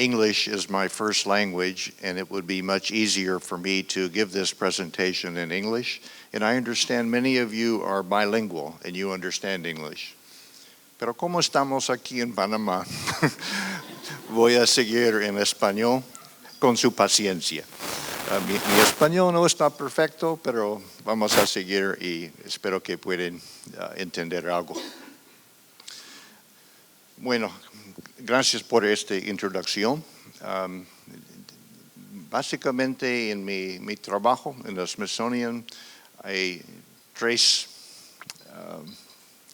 English is my first language, and it would be much easier for me to give this presentation in English. And I understand many of you are bilingual and you understand English. Pero como estamos aquí en Panamá, voy a seguir en español con su paciencia. Mi español no está perfecto, pero vamos a seguir y espero que puedan entender algo. Bueno, gracias por esta introducción. Básicamente en mi trabajo en el Smithsonian hay tres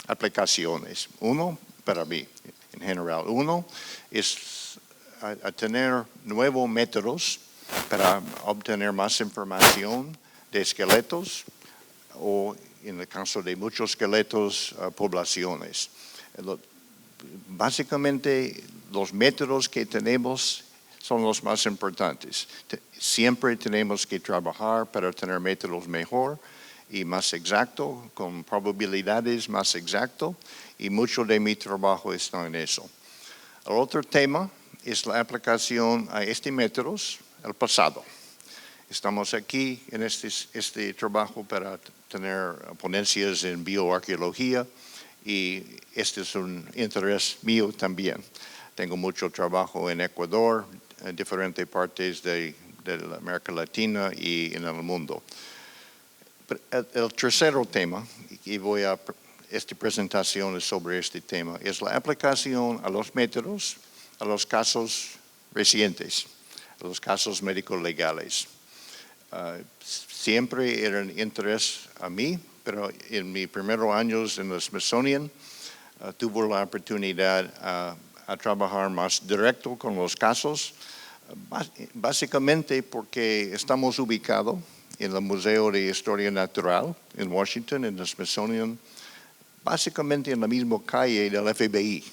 aplicaciones. Uno, para mí, en general, uno es a tener nuevos métodos para obtener más información de esqueletos o, en el caso de muchos esqueletos, poblaciones. Básicamente, los métodos que tenemos son los más importantes. Siempre tenemos que trabajar para tener métodos mejor y más exactos, con probabilidades más exactas, y mucho de mi trabajo está en eso. El otro tema es la aplicación a estos métodos al pasado. Estamos aquí en este trabajo para tener ponencias en bioarqueología, y este es un interés mío también. Tengo mucho trabajo en Ecuador, en diferentes partes de la América Latina y en el mundo. El tercer tema, y esta presentación es sobre este tema, es la aplicación a los métodos, a los casos recientes, a los casos médicos legales. Siempre era un interés a mí, pero en mis primeros años en el Smithsonian tuve la oportunidad a trabajar más directo con los casos, básicamente porque estamos ubicados en el Museo de Historia Natural en Washington, en el Smithsonian, básicamente en la misma calle del FBI.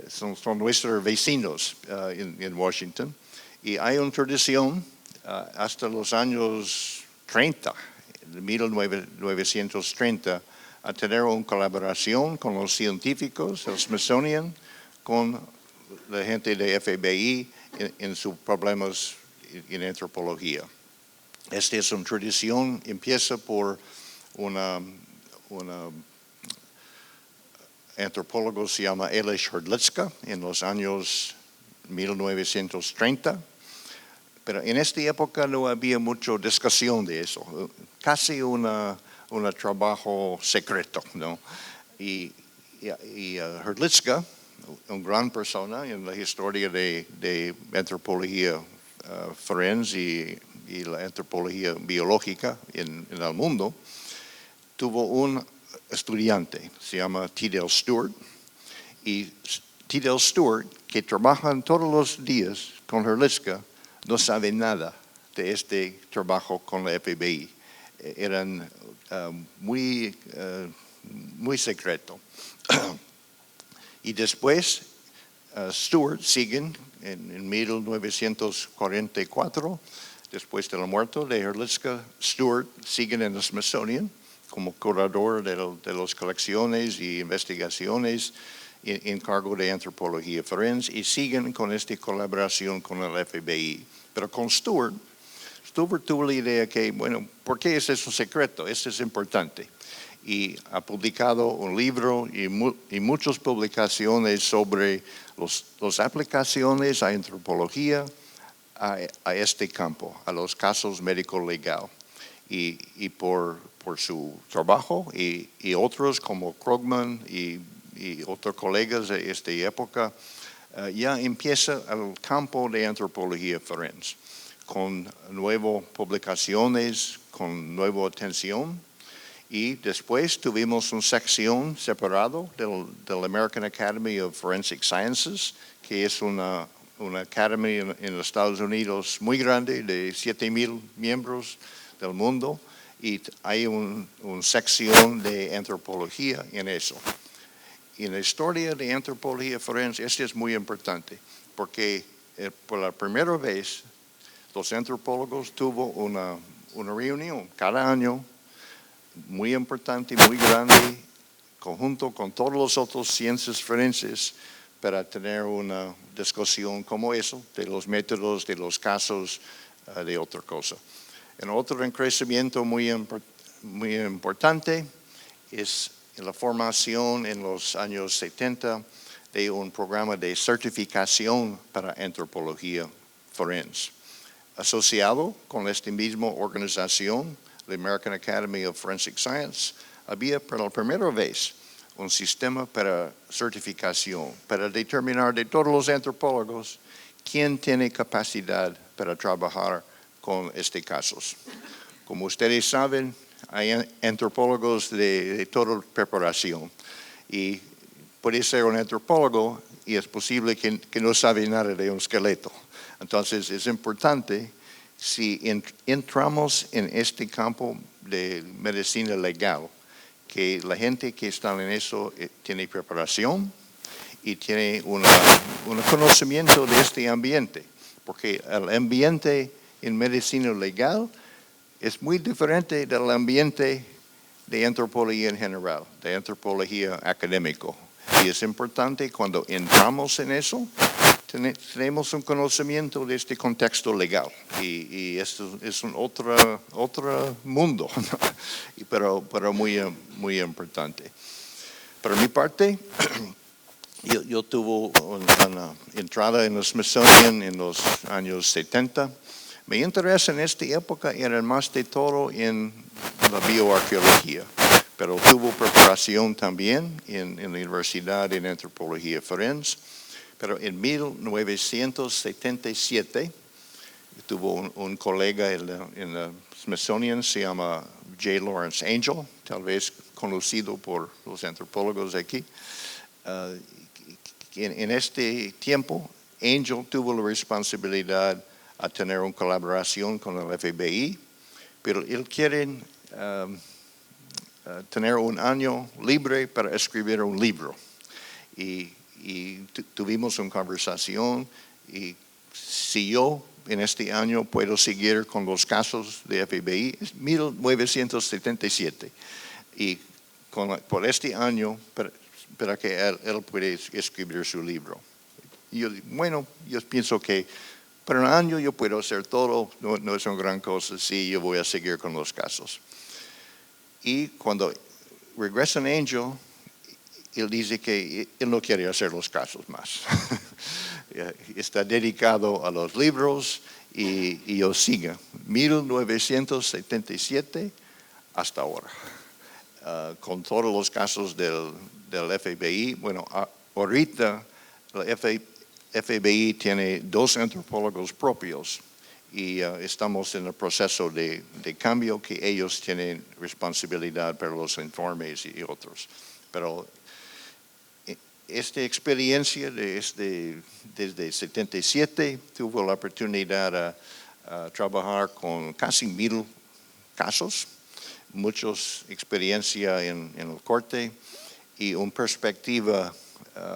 Son nuestros vecinos en Washington. Y hay una tradición hasta los años 30, 1930, a tener una colaboración con los científicos, el Smithsonian, con la gente de FBI en sus problemas en antropología. Esta es una tradición, empieza por una antropólogo se llama Elish Hrdlicka en los años 1930. Pero en esta época no había mucha discusión de eso, casi un trabajo secreto, ¿no? Y Hrdlicka, una gran persona en la historia de antropología forense y la antropología biológica en el mundo, tuvo un estudiante, se llama T.D. Stewart, y T.D. Stewart, que trabaja todos los días con Hrdlicka, no sabe nada de este trabajo con la FBI. Eran muy secreto. Y después, Stewart sigue en 1944, después del muerto de Hrdlicka, Stewart sigue en el Smithsonian como curador de las colecciones y investigaciones en cargo de antropología forense, y siguen con esta colaboración con el FBI. Pero con Stewart tuvo la idea que, bueno, ¿por qué es eso secreto? Eso es importante. Y ha publicado un libro y muchas publicaciones sobre las aplicaciones a antropología a este campo, a los casos médicos legales. Y por su trabajo y otros como Krugman y otros colegas de esta época, ya empieza el campo de antropología forense, con nuevas publicaciones, con nueva atención. Y después tuvimos una sección separada del American Academy of Forensic Sciences, que es una academia en los Estados Unidos muy grande, de 7,000 miembros del mundo, y hay una sección de antropología en eso. Y en la historia de antropología forense, esto es muy importante, porque por la primera vez los antropólogos tuvieron una reunión cada año muy importante, muy grande, conjunto con todas las otras ciencias forenses, para tener una discusión como eso, de los métodos, de los casos, de otra cosa. En otro crecimiento muy importante es la formación en los años 70 de un programa de certificación para antropología forense. Asociado con esta misma organización, la American Academy of Forensic Science, había por la primera vez un sistema para certificación, para determinar de todos los antropólogos quién tiene capacidad para trabajar con estos casos. Como ustedes saben, hay antropólogos de toda preparación y puede ser un antropólogo y es posible que no sabe nada de un esqueleto. Entonces es importante, si entramos en este campo de medicina legal, que la gente que está en eso tiene preparación y tiene un conocimiento de este ambiente, porque el ambiente en medicina legal es muy diferente del ambiente de antropología en general, de antropología académica. Y es importante cuando entramos en eso, tenemos un conocimiento de este contexto legal. Y esto es un otro mundo, pero muy importante. Por mi parte, yo tuve una entrada en el Smithsonian en los años 70. Mi interés en esta época era más de todo en la bioarqueología, pero tuve preparación también en la Universidad de Antropología Forense. Pero en 1977 tuve un colega en el Smithsonian, se llama J. Lawrence Angel, tal vez conocido por los antropólogos aquí. En este tiempo, Angel tuvo la responsabilidad a tener una colaboración con el FBI, pero él quiere tener un año libre para escribir un libro. Y tuvimos una conversación y si yo en este año puedo seguir con los casos de FBI, es 1977. Y por este año, para que él pueda escribir su libro. Y yo pienso que por un año yo puedo hacer todo, no es una gran cosa, sí, yo voy a seguir con los casos. Y cuando regresa Angel, él dice que él no quiere hacer los casos más. Está dedicado a los libros y yo sigo. 1977 hasta ahora. Con todos los casos del FBI. Bueno, ahorita el FBI tiene 2 antropólogos propios y estamos en el proceso de cambio que ellos tienen responsabilidad para los informes y otros. Pero esta experiencia desde 77 tuve la oportunidad de trabajar con casi 1000 casos, muchas experiencias en el corte y una perspectiva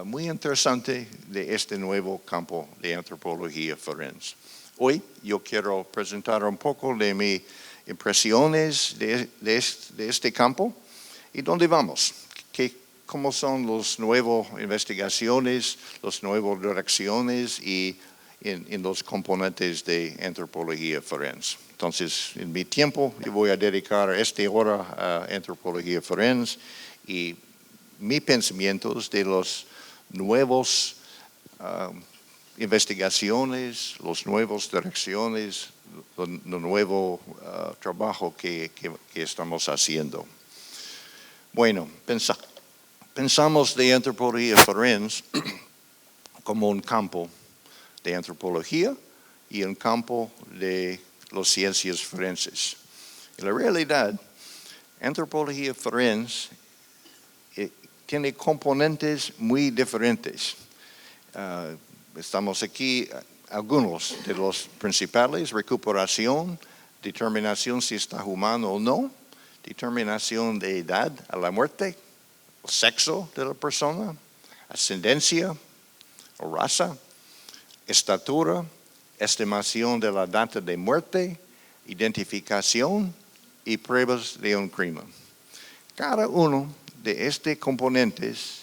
muy interesante de este nuevo campo de antropología forense. Hoy yo quiero presentar un poco de mis impresiones de este campo y dónde vamos, cómo son las nuevas investigaciones, las nuevas direcciones y en los componentes de antropología forense. Entonces, en mi tiempo, yo voy a dedicar esta hora a antropología forense y mis pensamientos de los nuevos investigaciones, las nuevas direcciones, el nuevo trabajo que estamos haciendo. Bueno, pensamos de antropología forense como un campo de antropología y un campo de las ciencias forenses. En la realidad, antropología forense tiene componentes muy diferentes. Estamos aquí, algunos de los principales: recuperación, determinación si está humano o no, determinación de edad a la muerte, el sexo de la persona, ascendencia o raza, estatura, estimación de la data de muerte, identificación y pruebas de un crimen. Cada uno de estos componentes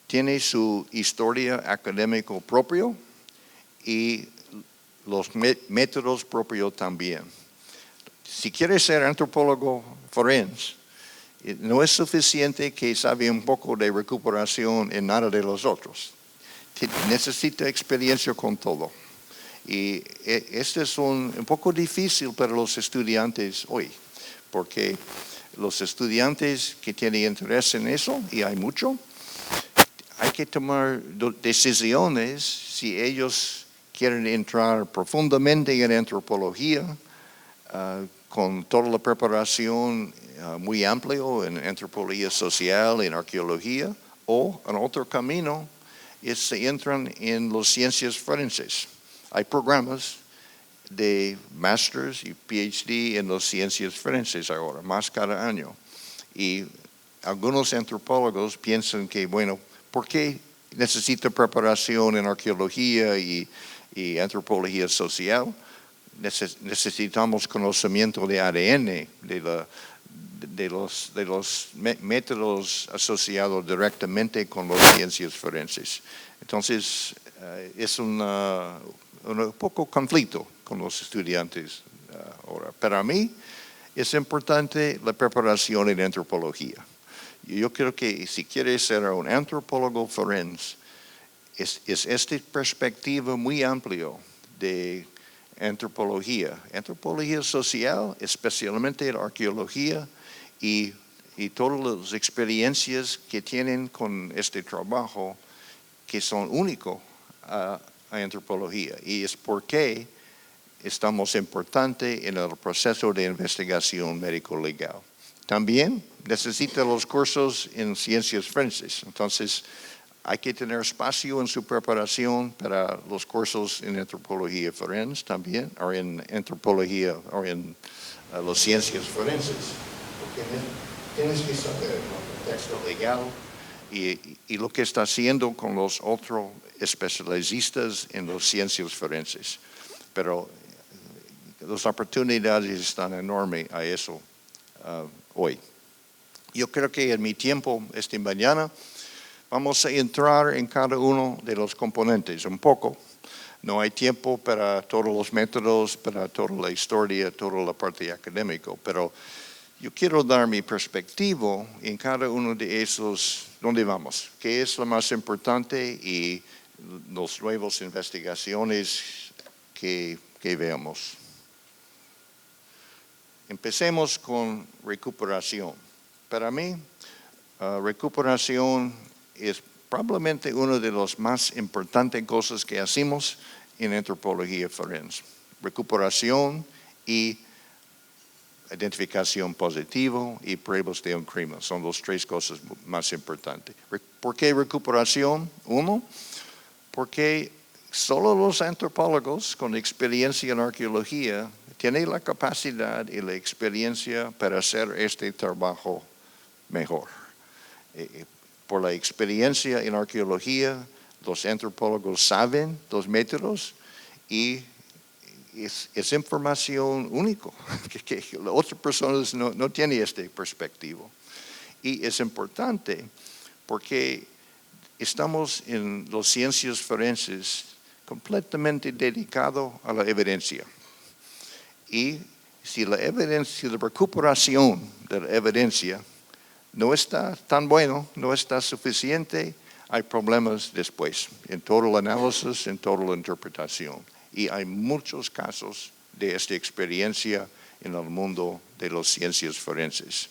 tiene su historia académica propia y los métodos propios también. Si quieres ser antropólogo forense, no es suficiente que sabe un poco de recuperación y nada de los otros. Necesita experiencia con todo. Y este es un poco difícil para los estudiantes hoy, porque los estudiantes que tienen interés en eso, y hay mucho, hay que tomar decisiones si ellos quieren entrar profundamente en antropología, con toda la preparación muy amplia en antropología social, en arqueología, o en otro camino, se entran en las ciencias forenses. Hay programas de masters y PhD en las ciencias forenses ahora, más cada año. Y algunos antropólogos piensan que, bueno, ¿por qué necesita preparación en arqueología y antropología social? Necesitamos conocimiento de ADN, de los métodos asociados directamente con las ciencias forenses. Entonces, es un poco conflicto con los estudiantes ahora. Para mí, es importante la preparación en antropología. Yo creo que si quieres ser un antropólogo forense, es esta perspectiva muy amplia de antropología social, especialmente la arqueología y todas las experiencias que tienen con este trabajo que son únicos a antropología. Y es porque estamos importantes en el proceso de investigación médico-legal. También necesita los cursos en ciencias forenses. Entonces, hay que tener espacio en su preparación para los cursos en antropología forense también, o en antropología, o en las ciencias forenses. Porque tienes que saber el contexto legal y lo que está haciendo con los otros especialistas en las ciencias forenses. Pero las oportunidades están enormes a eso hoy. Yo creo que en mi tiempo esta mañana vamos a entrar en cada uno de los componentes un poco. No hay tiempo para todos los métodos, para toda la historia, toda la parte académica, pero yo quiero dar mi perspectiva en cada uno de esos, ¿dónde vamos? ¿Qué es lo más importante y las nuevas investigaciones que veamos? Empecemos con recuperación. Para mí, recuperación es probablemente una de las más importantes cosas que hacemos en antropología forense. Recuperación y identificación positiva y pruebas de un crimen son las tres cosas más importantes. ¿Por qué recuperación? Uno, porque solo los antropólogos con experiencia en arqueología tienen la capacidad y la experiencia para hacer este trabajo mejor. Por la experiencia en arqueología, los antropólogos saben los métodos y es información única, que otras personas no tienen esta perspectiva. Y es importante porque estamos en las ciencias forenses completamente dedicados a la evidencia. Y si la recuperación de la evidencia no está tan bueno, no está suficiente, hay problemas después, en todo el análisis, en toda la interpretación. Y hay muchos casos de esta experiencia en el mundo de las ciencias forenses.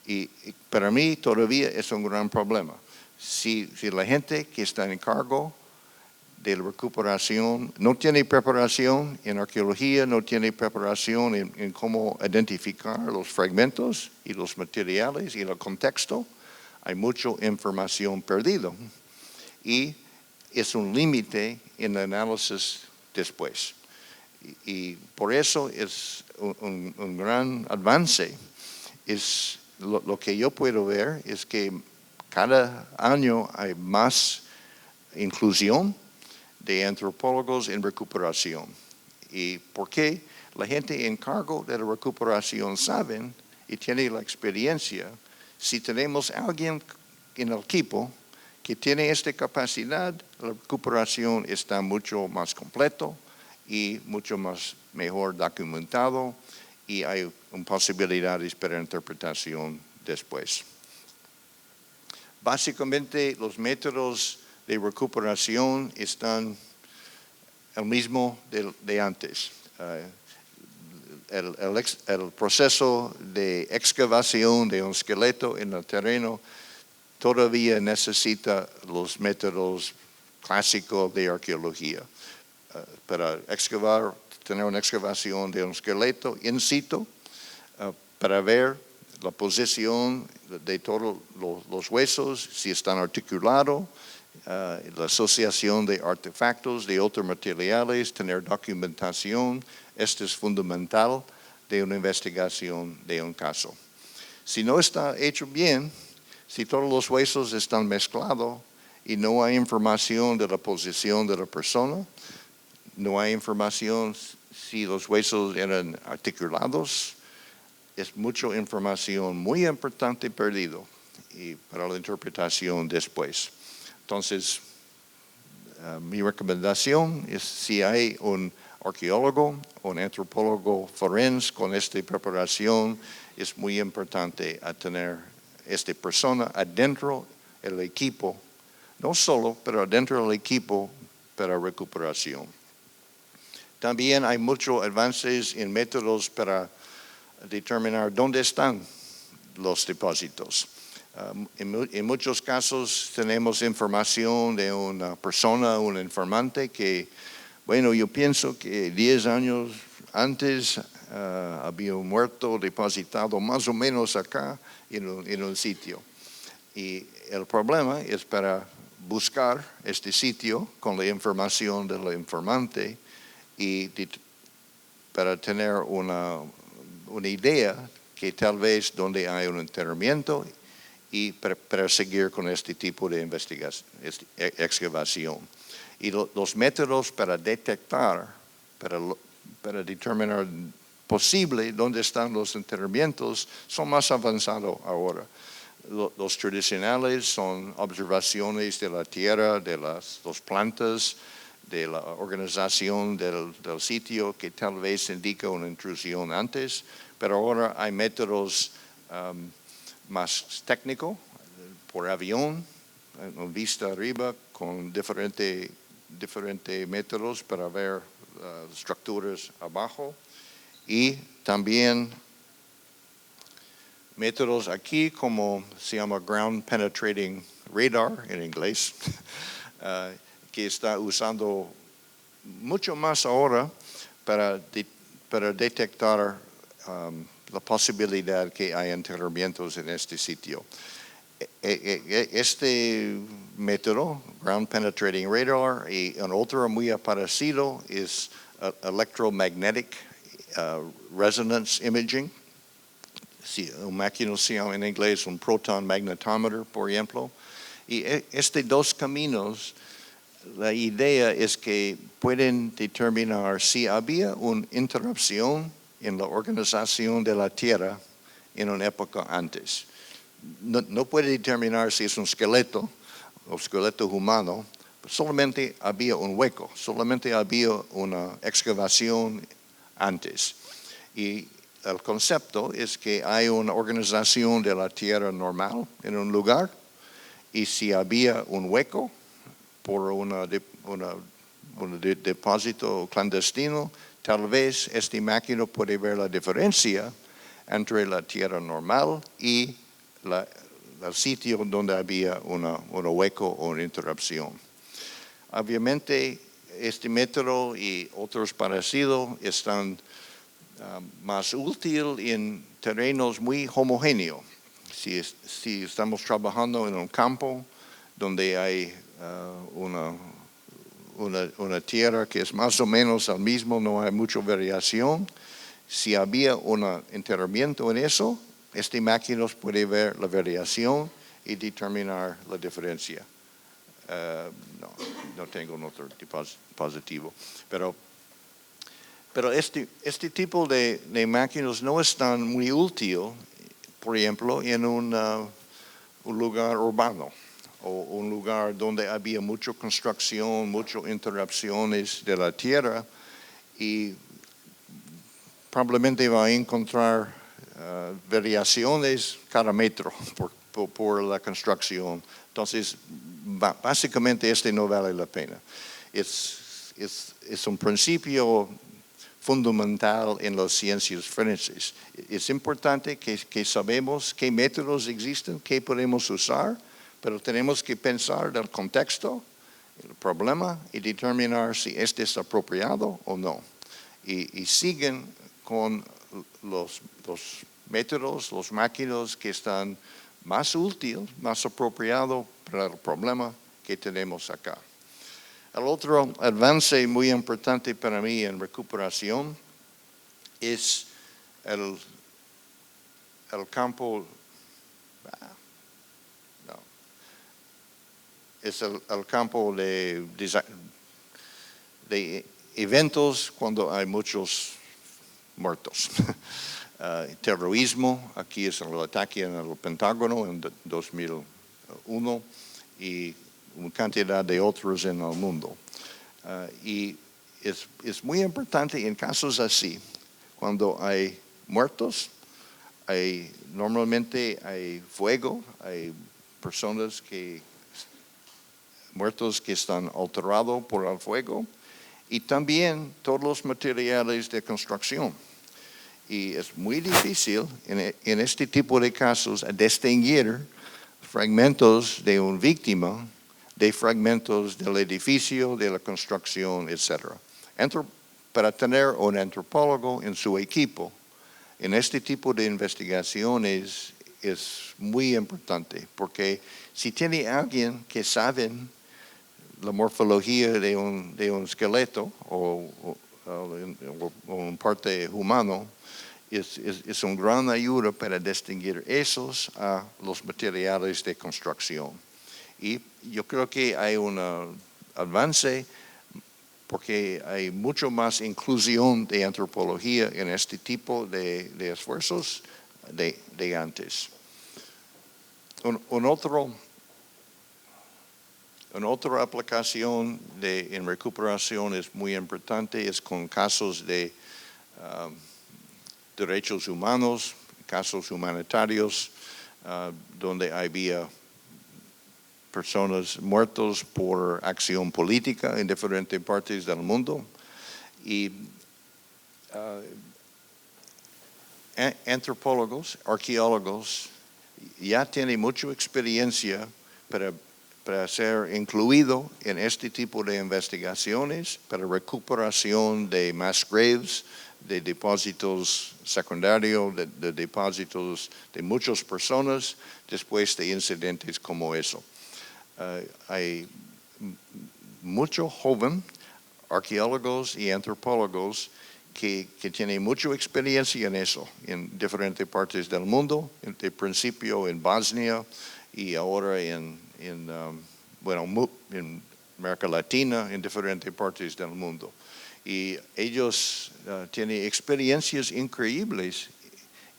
Y para mí todavía es un gran problema. Si la gente que está en cargo de la recuperación no tiene preparación en arqueología, no tiene preparación en cómo identificar los fragmentos y los materiales y el contexto, hay mucha información perdida. Y es un límite en el análisis después. Y por eso es un gran avance. Es lo que yo puedo ver es que cada año hay más inclusión de antropólogos en recuperación. ¿Y por qué? La gente en cargo de la recuperación saben y tienen la experiencia. Si tenemos a alguien en el equipo que tiene esta capacidad, la recuperación está mucho más completo y mucho más mejor documentado y hay posibilidades para interpretación después. Básicamente los métodos de recuperación están el mismo de antes. El proceso de excavación de un esqueleto en el terreno todavía necesita los métodos clásicos de arqueología. Para excavar, tener una excavación de un esqueleto in situ, para ver la posición de todos los huesos, si están articulados, la asociación de artefactos, de otros materiales, tener documentación. Esto es fundamental de una investigación de un caso. Si no está hecho bien, si todos los huesos están mezclados y no hay información de la posición de la persona, no hay información si los huesos eran articulados, es mucha información muy importante perdido y para la interpretación después. Entonces, mi recomendación es si hay un arqueólogo o un antropólogo forense con esta preparación, es muy importante a tener esta persona adentro del equipo, no solo, pero adentro del equipo para recuperación. También hay muchos avances en métodos para determinar dónde están los depósitos. En muchos casos tenemos información de una persona, un informante que, bueno, yo pienso que 10 años antes había un muerto depositado más o menos acá en un sitio. Y el problema es para buscar este sitio con la información del informante y para tener una idea que tal vez donde hay un enterramiento y para seguir con este tipo de investigación, excavación. Y los métodos para detectar, para determinar posible dónde están los enterramientos son más avanzados ahora. Los tradicionales son observaciones de la tierra, de las plantas, de la organización del sitio que tal vez indica una intrusión antes, pero ahora hay métodos más técnicos, por avión, en vista arriba, con diferentes métodos para ver estructuras abajo y también métodos aquí como se llama ground penetrating radar en inglés, que está usando mucho más ahora para detectar la posibilidad que hay enterramientos en este sitio. Este método, ground penetrating radar, y un otro muy parecido es electromagnetic resonance imaging. Sí, un máquina se llama en inglés un proton magnetometer, por ejemplo. Y estos dos caminos, la idea es que pueden determinar si había una interrupción en la organización de la Tierra en una época antes. No puede determinar si es un esqueleto o esqueleto humano, solamente había un hueco, solamente había una excavación antes. Y el concepto es que hay una organización de la tierra normal en un lugar y si había un hueco por un depósito clandestino, tal vez esta máquina puede ver la diferencia entre la tierra normal y el sitio donde había un hueco o una interrupción. Obviamente, este método y otros parecidos están más útil en terrenos muy homogéneos. Si estamos trabajando en un campo donde hay una tierra que es más o menos el mismo, no hay mucha variación, si había un enterramiento en eso, este máquina puede ver la variación y determinar la diferencia. No tengo un otro dispositivo, pero este tipo de máquinas no están muy útil, por ejemplo, en un lugar urbano. o un lugar donde había mucha construcción, muchas interrupciones de la tierra, y probablemente va a encontrar variaciones cada metro por la construcción. Entonces, básicamente este no vale la pena. Es un principio fundamental en las ciencias forenses. Es importante que sabemos qué métodos existen, qué podemos usar, pero tenemos que pensar del contexto, el problema, y determinar si este es apropiado o no. Y siguen con los métodos, los máquinas que están más útiles, más apropiados para el problema que tenemos acá. El otro avance muy importante para mí en recuperación es el campo, es el campo de eventos cuando hay muchos muertos. Terrorismo, aquí es el ataque en el Pentágono en 2001 y una cantidad de otros en el mundo. Y es muy importante en casos así, cuando hay muertos, normalmente hay fuego, hay personas muertos que están alterados por el fuego, y también todos los materiales de construcción. Y es muy difícil en este tipo de casos distinguir fragmentos de una víctima de fragmentos del edificio, de la construcción, etc. Para tener un antropólogo en su equipo, en este tipo de investigaciones es muy importante, porque si tiene alguien que sabe la morfología de un esqueleto o un parte humano, es una gran ayuda para distinguir esos a los materiales de construcción. Y yo creo que hay un avance porque hay mucho más inclusión de antropología en este tipo de esfuerzos de antes. Una otra aplicación en recuperación es muy importante, es con casos de derechos humanos, casos humanitarios, donde había personas muertas por acción política en diferentes partes del mundo. Y antropólogos, arqueólogos, ya tienen mucha experiencia para ser incluido en este tipo de investigaciones, para recuperación de mass graves, de depósitos secundarios, de depósitos de muchas personas después de incidentes como eso. Hay muchos jóvenes arqueólogos y antropólogos que tienen mucha experiencia en eso, en diferentes partes del mundo, de principio en Bosnia y ahora en América Latina, en diferentes partes del mundo. Y ellos tienen experiencias increíbles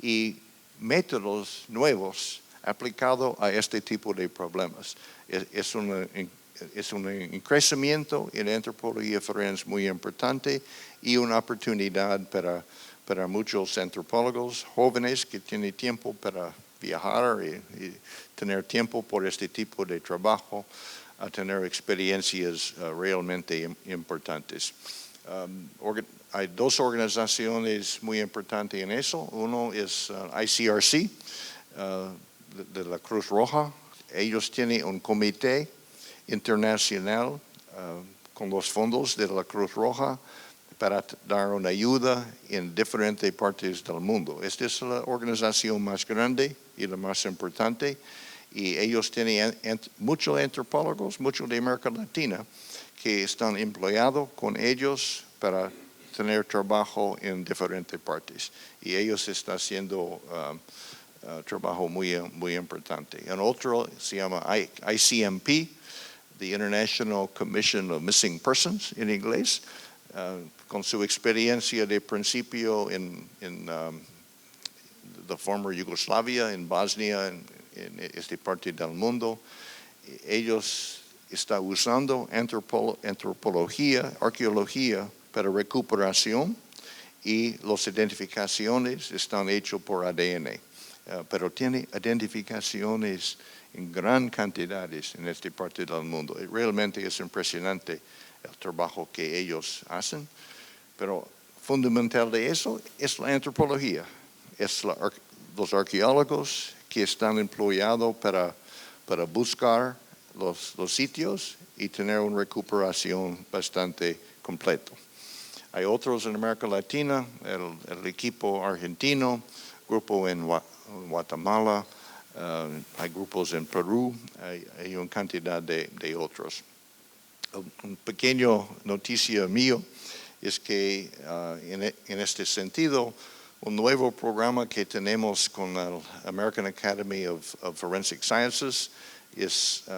y métodos nuevos aplicados a este tipo de problemas. Es un crecimiento en la antropología forense muy importante y una oportunidad para muchos antropólogos jóvenes que tienen tiempo para viajar y tener tiempo por este tipo de trabajo, a tener experiencias realmente importantes. Hay dos organizaciones muy importantes en eso. Uno es ICRC, de la Cruz Roja. Ellos tienen un comité internacional con los fondos de la Cruz Roja para dar una ayuda en diferentes partes del mundo. Esta es la organización más grande y la más importante, y ellos tienen muchos antropólogos, muchos de América Latina, que están empleados con ellos para tener trabajo en diferentes partes. Y ellos están haciendo trabajo muy importante. En otro se llama ICMP, the International Commission of Missing Persons en inglés, con su experiencia de principio en la former Yugoslavia, en Bosnia, en esta parte del mundo. ellos están usando antropología, arqueología para recuperación y las identificaciones están hechas por ADN. Pero tiene identificaciones en gran cantidades en esta parte del mundo. Realmente es impresionante el trabajo que ellos hacen, pero fundamental de eso es la antropología, es los arqueólogos que están empleados para buscar los sitios y tener una recuperación bastante completa. Hay otros en América Latina, el equipo argentino, grupo en Guatemala, hay grupos en Perú, hay una cantidad de otros. Un pequeño noticia mío es que en este sentido, un nuevo programa que tenemos con la American Academy of Forensic Sciences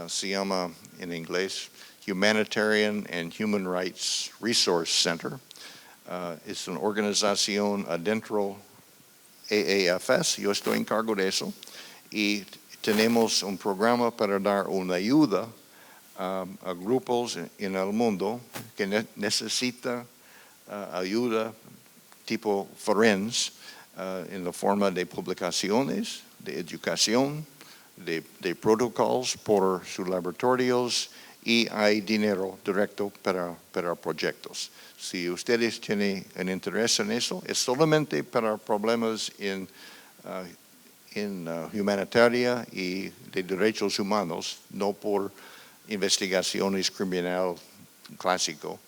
se llama en inglés Humanitarian and Human Rights Resource Center. Es una organización adentro AAFS, yo estoy en cargo de eso, y tenemos un programa para dar una ayuda a grupos en el mundo que necesitan ayuda tipo forense en la forma de publicaciones, de educación, de protocolos por sus laboratorios y hay dinero directo para proyectos. Si ustedes tienen un interés en eso, es solamente para problemas en humanitaria y de derechos humanos, no por investigaciones criminal clásico.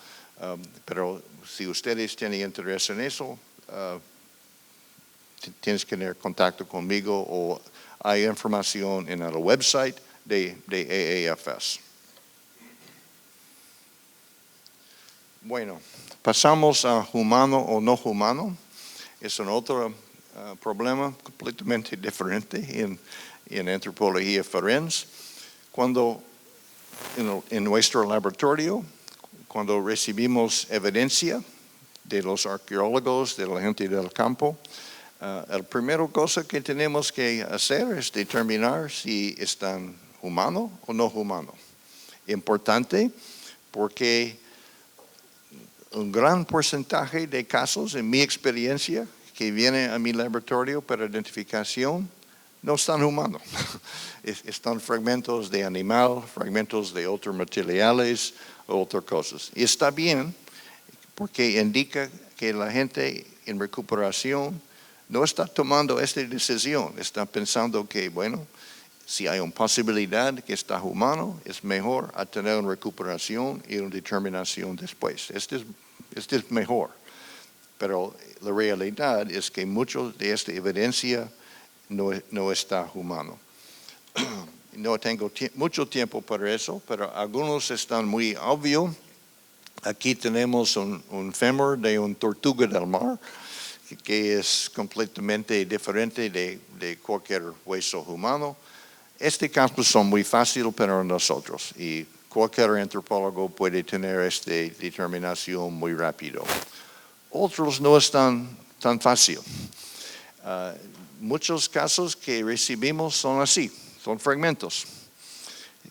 Pero si ustedes tienen interés en eso, tienes que tener contacto conmigo o hay información en el website de AAFS. Bueno, pasamos a humano o no humano. Es un otro problema completamente diferente en antropología forense. Cuando en nuestro laboratorio, cuando recibimos evidencia de los arqueólogos, de la gente del campo, la primera cosa que tenemos que hacer es determinar si están humano o no humano. Importante porque un gran porcentaje de casos, en mi experiencia, que vienen a mi laboratorio para identificación, no están humanos. Están fragmentos de animal, fragmentos de otros materiales, otras cosas. Y está bien, porque indica que la gente en recuperación no está tomando esta decisión. Está pensando que, bueno, si hay una posibilidad que está humano, es mejor a tener una recuperación y una determinación después. Este es mejor. Pero la realidad es que mucho de esta evidencia no está humano. No tengo mucho tiempo para eso, pero algunos están muy obvios. Aquí tenemos un fémur de una tortuga del mar, que es completamente diferente de cualquier hueso humano. Este caso son muy fácil para nosotros y cualquier antropólogo puede tener esta determinación muy rápido. Otros no es tan fácil. Muchos casos que recibimos son así, son fragmentos.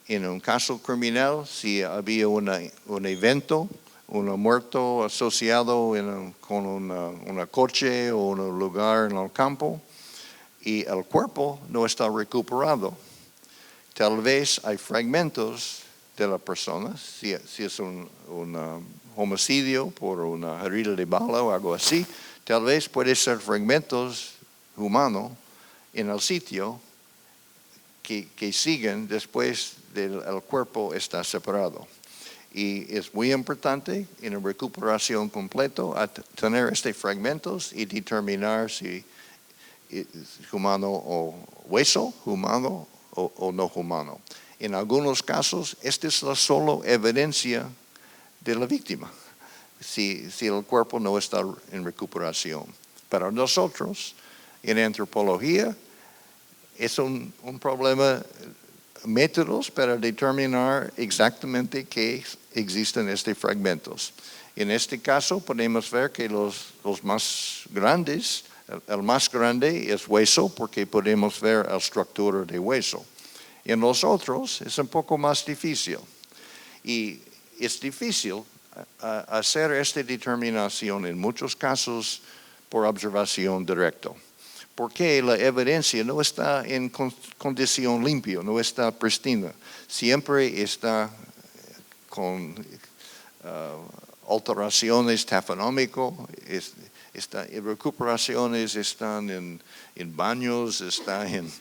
En un caso criminal, si había un evento, un muerto asociado con una coche o un lugar en el campo, y el cuerpo no está recuperado, tal vez hay fragmentos de la persona, si es un homicidio por una herida de bala o algo así, tal vez puede ser fragmentos humanos en el sitio que siguen después del cuerpo está separado. Y es muy importante en la recuperación completa tener estos fragmentos y determinar si es humano o hueso, humano o no humano. En algunos casos, esta es la sola evidencia de la víctima, si el cuerpo no está en recuperación. Para nosotros, en antropología, es un problema, métodos para determinar exactamente qué existen estos fragmentos. En este caso, podemos ver que los más grandes, el más grande es hueso, porque podemos ver la estructura de hueso. En los otros es un poco más difícil. Y es difícil hacer esta determinación en muchos casos por observación directa, porque la evidencia no está en condición limpia, no está pristina. Siempre está con alteraciones tafonómicas, recuperaciones están en baños, están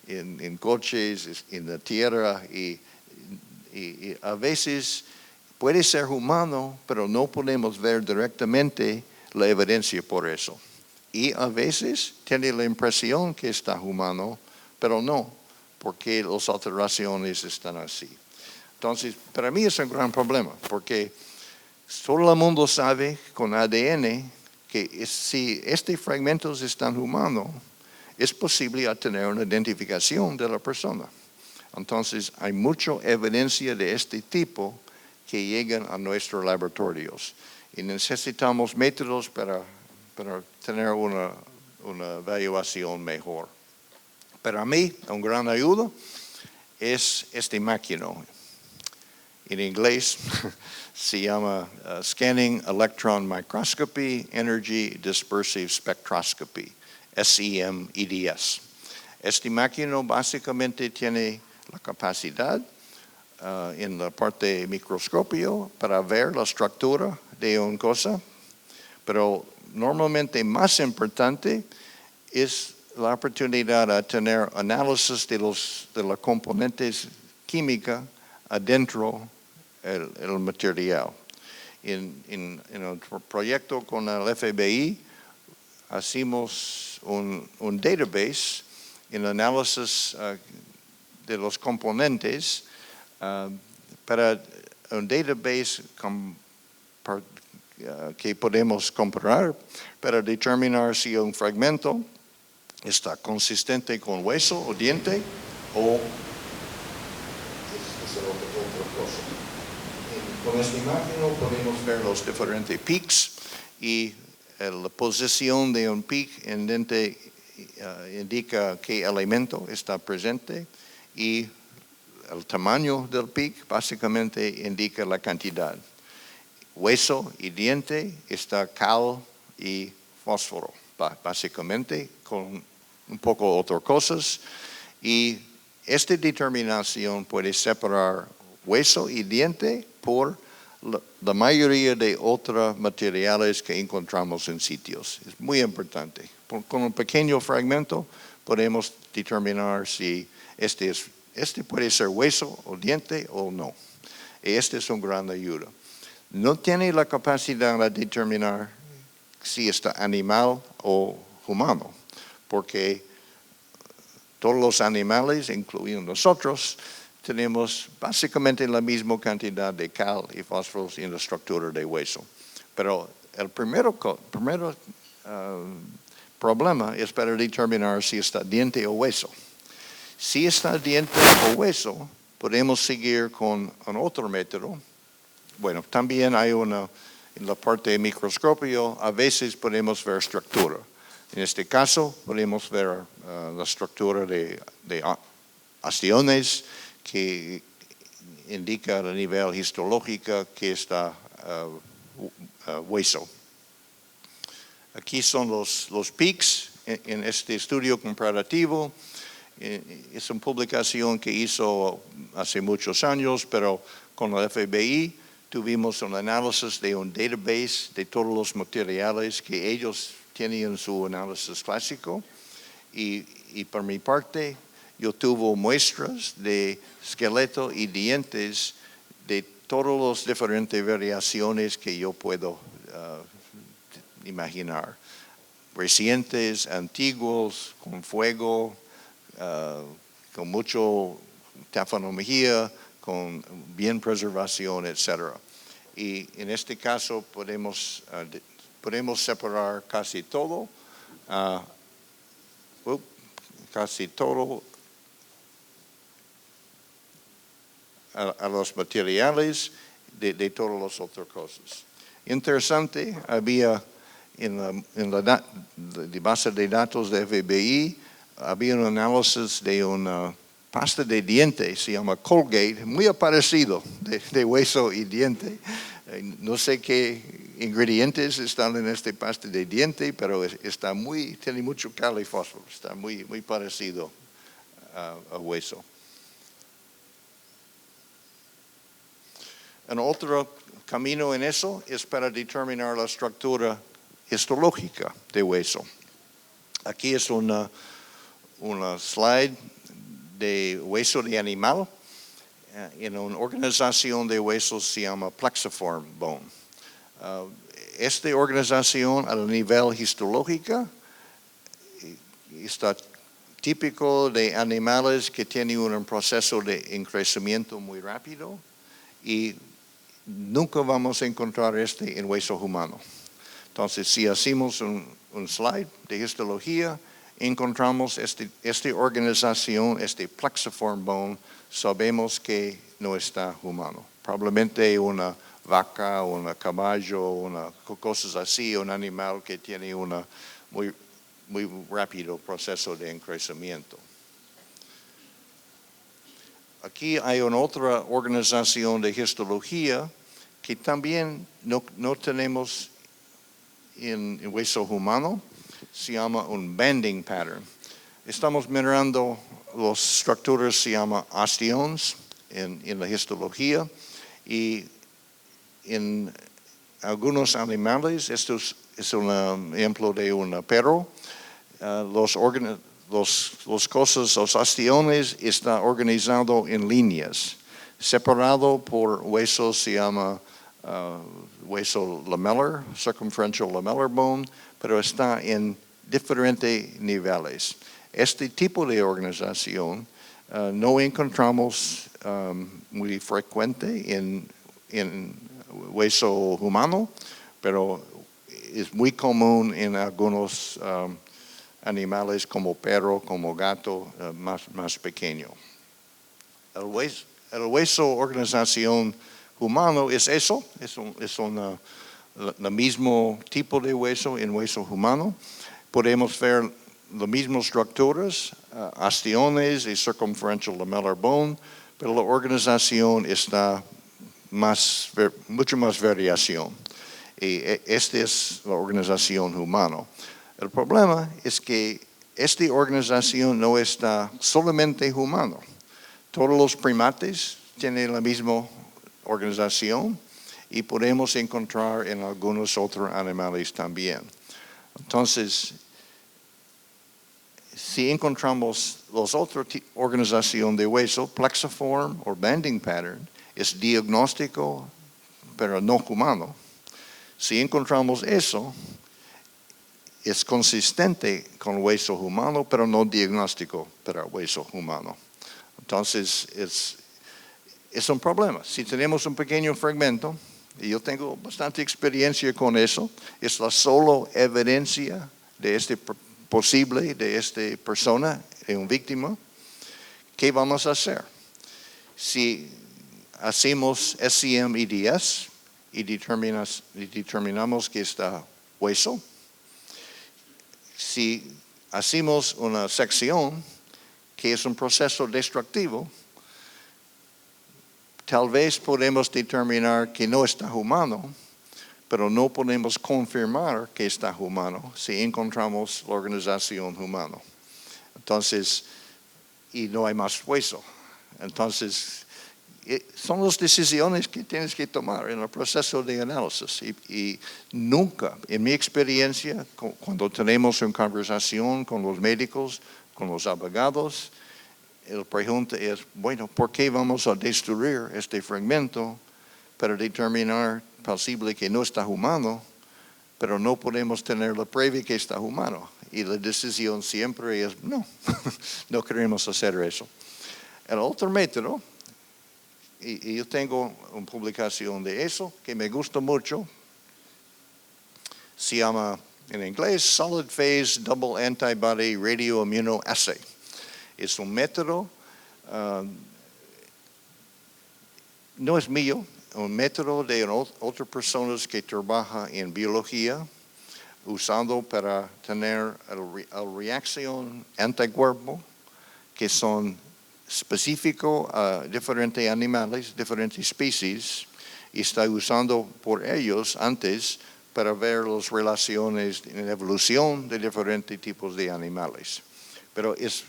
en coches, en la tierra, y a veces puede ser humano, pero no podemos ver directamente la evidencia por eso. Y a veces tiene la impresión que está humano, pero no, porque las alteraciones están así. Entonces, para mí es un gran problema, porque todo el mundo sabe con ADN que si estos fragmentos están humanos, es posible obtener una identificación de la persona. Entonces, hay mucha evidencia de este tipo que llegan a nuestros laboratorios. Y necesitamos métodos para tener una evaluación mejor. Para mí, un gran ayuda es esta máquina. En inglés se llama Scanning Electron Microscopy Energy Dispersive Spectroscopy, SEM-EDS. Esta máquina básicamente tiene la capacidad en la parte de microscopio para ver la estructura de una cosa, pero normalmente más importante es la oportunidad de tener análisis de los componentes químicos adentro del material. En el proyecto con el FBI hacemos un database en análisis de los componentes para un database que podemos comparar para determinar si un fragmento está consistente con hueso o diente o es otra cosa. Con esta imagen podemos ver los diferentes peaks y la posición de un peak en diente indica qué elemento está presente y el tamaño del peak básicamente indica la cantidad. Hueso y diente está cal y fósforo, básicamente con un poco otras cosas. Y esta determinación puede separar hueso y diente por la mayoría de otros materiales que encontramos en sitios. Es muy importante. Con un pequeño fragmento podemos determinar si este puede ser hueso o diente o no. Y este es una gran ayuda. No tiene la capacidad de determinar si está animal o humano, porque todos los animales, incluyendo nosotros, tenemos básicamente la misma cantidad de cal y fósforos en la estructura de hueso. Pero el primer problema es para determinar si está diente o hueso. Si está diente o hueso, podemos seguir con un otro método. Bueno, también hay en la parte de microscopio, a veces podemos ver estructura. En este caso, podemos ver la estructura de ostiones que indica a nivel histológico que está hueso. Aquí son los peaks en este estudio comparativo. Es una publicación que hizo hace muchos años, pero con el FBI tuvimos un análisis de un database de todos los materiales que ellos tienen en su análisis clásico. Y por mi parte, yo tuve muestras de esqueleto y dientes de todas las diferentes variaciones que yo puedo imaginar. Recientes, antiguos, con fuego, con mucho tafonomía, con bien preservación, etc. Y en este caso podemos separar casi todo, a los materiales de todas las otras cosas. Interesante, había en la base de datos de FBI, había un análisis de una pasta de diente, se llama Colgate, muy parecido de hueso y diente. No sé qué ingredientes están en este pasta de diente, pero tiene mucho cal y fósforo, está muy parecido a hueso. Un otro camino en eso es para determinar la estructura histológica de hueso. Aquí es una slide de hueso de animal. En una organización de huesos se llama plexiform bone. Esta organización a nivel histológico está típico de animales que tienen un proceso de crecimiento muy rápido y nunca vamos a encontrar en hueso humano. Entonces, si hacemos un slide de histología, encontramos esta organización, este plexiform bone, sabemos que no está humano. Probablemente una vaca, un caballo, cosas así, un animal que tiene un muy rápido proceso de crecimiento. Aquí hay una otra organización de histología que también no tenemos en hueso humano, se llama un banding pattern. Estamos mirando las estructuras, se llama osteons en la histología, y en algunos animales, esto es un ejemplo de un perro, los osteones están organizados en líneas, separado por huesos, se llama hueso lamellar, circumferential lamellar bone, pero está en diferentes niveles. Este tipo de organización no encontramos muy frecuente en hueso humano, pero es muy común en algunos animales como perro, como gato, más pequeño. El hueso organización humano es eso, es el mismo tipo de hueso en hueso humano. Podemos ver las mismas estructuras, osteones y circumferential lamellar bone, pero la organización está mucho más variación. Y esta es la organización humana. El problema es que esta organización no está solamente humano. Todos los primates tienen la misma organización y podemos encontrar en algunos otros animales también. Entonces, si encontramos las otras organizaciones de hueso, plexiform o banding pattern, es diagnóstico, pero no humano. Si encontramos eso, es consistente con hueso humano, pero no diagnóstico para hueso humano. Entonces, es un problema. Si tenemos un pequeño fragmento, y yo tengo bastante experiencia con eso, es la sola evidencia de posible de esta persona, de una víctima, ¿qué vamos a hacer? Si hacemos SCM-IDS y determinamos que está hueso, si hacemos una sección, que es un proceso destructivo, tal vez podemos determinar que no está humano, pero no podemos confirmar que está humano si encontramos la organización humana. Entonces, y no hay más hueso. Entonces, son las decisiones que tienes que tomar en el proceso de análisis. Y nunca, en mi experiencia, cuando tenemos una conversación con los médicos, con los abogados, la pregunta es, bueno, ¿por qué vamos a destruir este fragmento para determinar posible que no está humano, pero no podemos tener la prueba que está humano? Y la decisión siempre es, no, no queremos hacer eso. El otro método, y yo tengo una publicación de eso que me gusta mucho, se llama en inglés Solid Phase Double Antibody Radioimmunoassay. Es un método, no es mío, un método de otras personas que trabajan en biología, usando para tener la reacción anticuerpo, que son específico a diferentes animales, diferentes especies, y está usando por ellos antes para ver las relaciones en evolución de diferentes tipos de animales. Pero es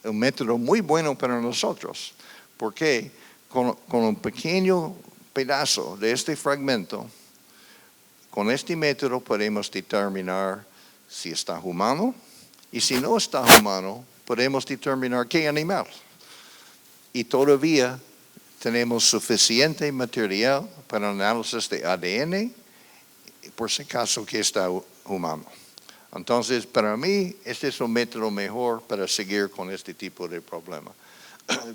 un método muy bueno para nosotros, porque con un pequeño pedazo de este fragmento, con este método podemos determinar si está humano, y si no está humano, podemos determinar qué animal. Y todavía tenemos suficiente material para análisis de ADN, por si acaso que está humano. Entonces, para mí, este es un método mejor para seguir con este tipo de problema.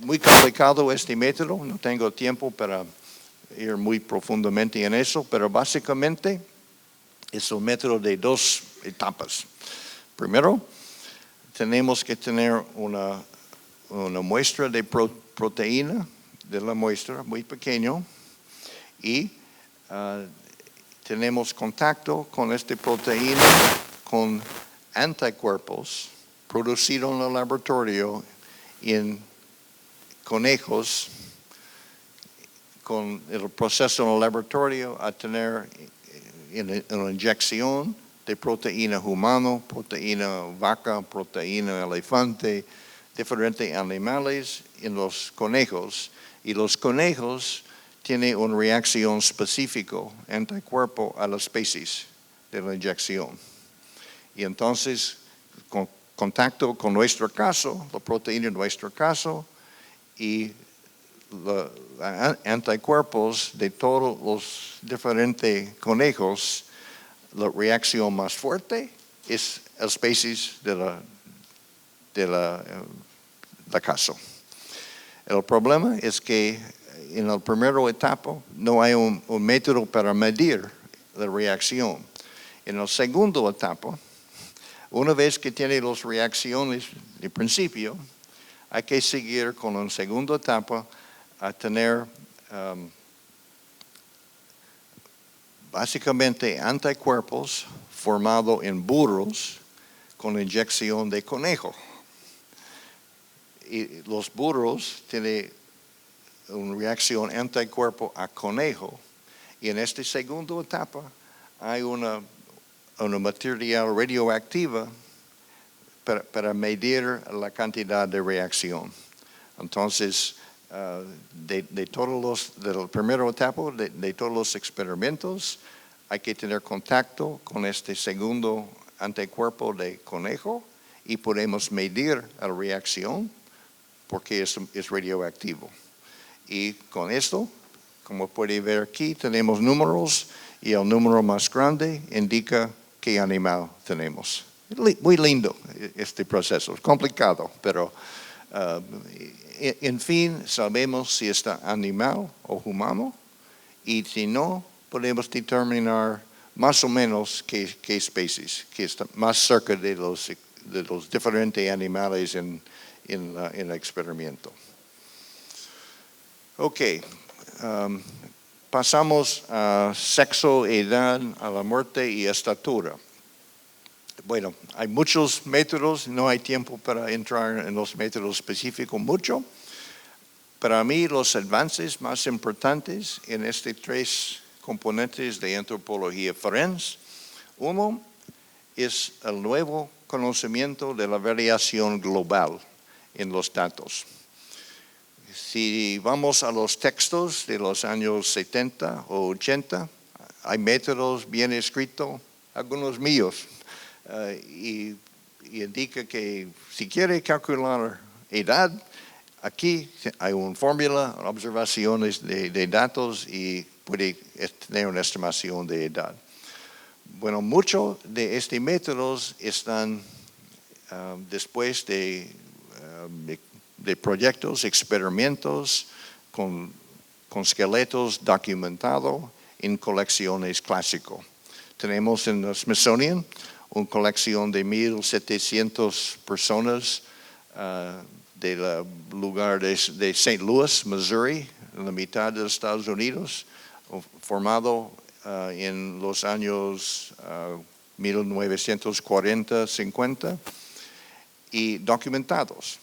Muy complicado este método, no tengo tiempo para ir muy profundamente en eso, pero básicamente es un método de 2 etapas. Primero, tenemos que tener una muestra de proteína de la muestra, muy pequeño, y tenemos contacto con esta proteína con anticuerpos producidos en el laboratorio en conejos, con el proceso en el laboratorio a tener una inyección de proteína humana, proteína vaca, proteína elefante, diferentes animales en los conejos, y los conejos tienen una reacción específica anticuerpo a la especies de la inyección. Y entonces, con contacto con nuestro caso, la proteína en nuestro caso, y los anticuerpos de todos los diferentes conejos, la reacción más fuerte es la especies de la caso. El problema es que en la primera etapa no hay un método para medir la reacción. En la segunda etapa, una vez que tiene las reacciones de principio, hay que seguir con la segunda etapa a tener básicamente anticuerpos formados en burros con inyección de conejo. Y los burros tienen una reacción anticuerpo a conejo, y en esta segunda etapa hay una material radioactiva para medir la cantidad de reacción. Entonces, de la primera etapa, de todos los experimentos, hay que tener contacto con este segundo anticuerpo de conejo y podemos medir la reacción porque es radioactivo. Y con esto, como puede ver aquí, tenemos números, y el número más grande indica qué animal tenemos. Muy lindo este proceso, es complicado, pero en fin, sabemos si está animal o humano, y si no, podemos determinar más o menos qué especies, que está más cerca de los diferentes animales en el experimento. Ok, pasamos a sexo, edad, a la muerte y estatura. Bueno, hay muchos métodos, no hay tiempo para entrar en los métodos específicos mucho. Para mí, los avances más importantes en estos 3 componentes de antropología forense, uno es el nuevo conocimiento de la variación global en los datos. Si vamos a los textos de los años 70 o 80, hay métodos bien escritos, algunos míos, y indica que si quiere calcular edad, aquí hay una fórmula, observaciones de datos, y puede tener una estimación de edad. Bueno, muchos de estos métodos están después de proyectos, experimentos con esqueletos documentados en colecciones clásicas. Tenemos en el Smithsonian una colección de 1,700 personas del lugar de St. Louis, Missouri, en la mitad de los Estados Unidos, formado en los años 1940-50, y documentados.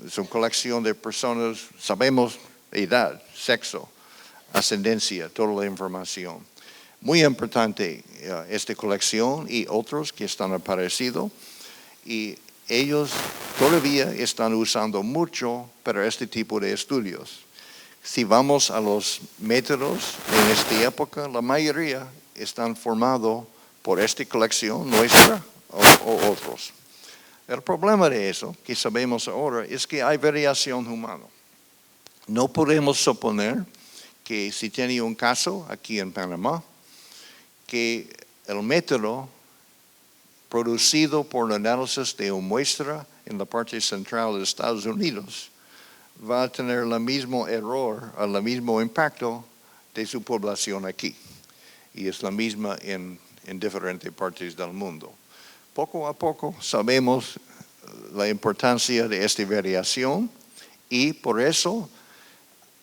Es una colección de personas, sabemos edad, sexo, ascendencia, toda la información. Muy importante esta colección y otros que están apareciendo, y ellos todavía están usando mucho para este tipo de estudios. Si vamos a los métodos en esta época, la mayoría están formados por esta colección nuestra o otros. El problema de eso, que sabemos ahora, es que hay variación humana. No podemos suponer que si tiene un caso aquí en Panamá, que el método producido por el análisis de una muestra en la parte central de Estados Unidos va a tener el mismo error, el mismo impacto de su población aquí. Y es la misma en diferentes partes del mundo. Poco a poco sabemos la importancia de esta variación y por eso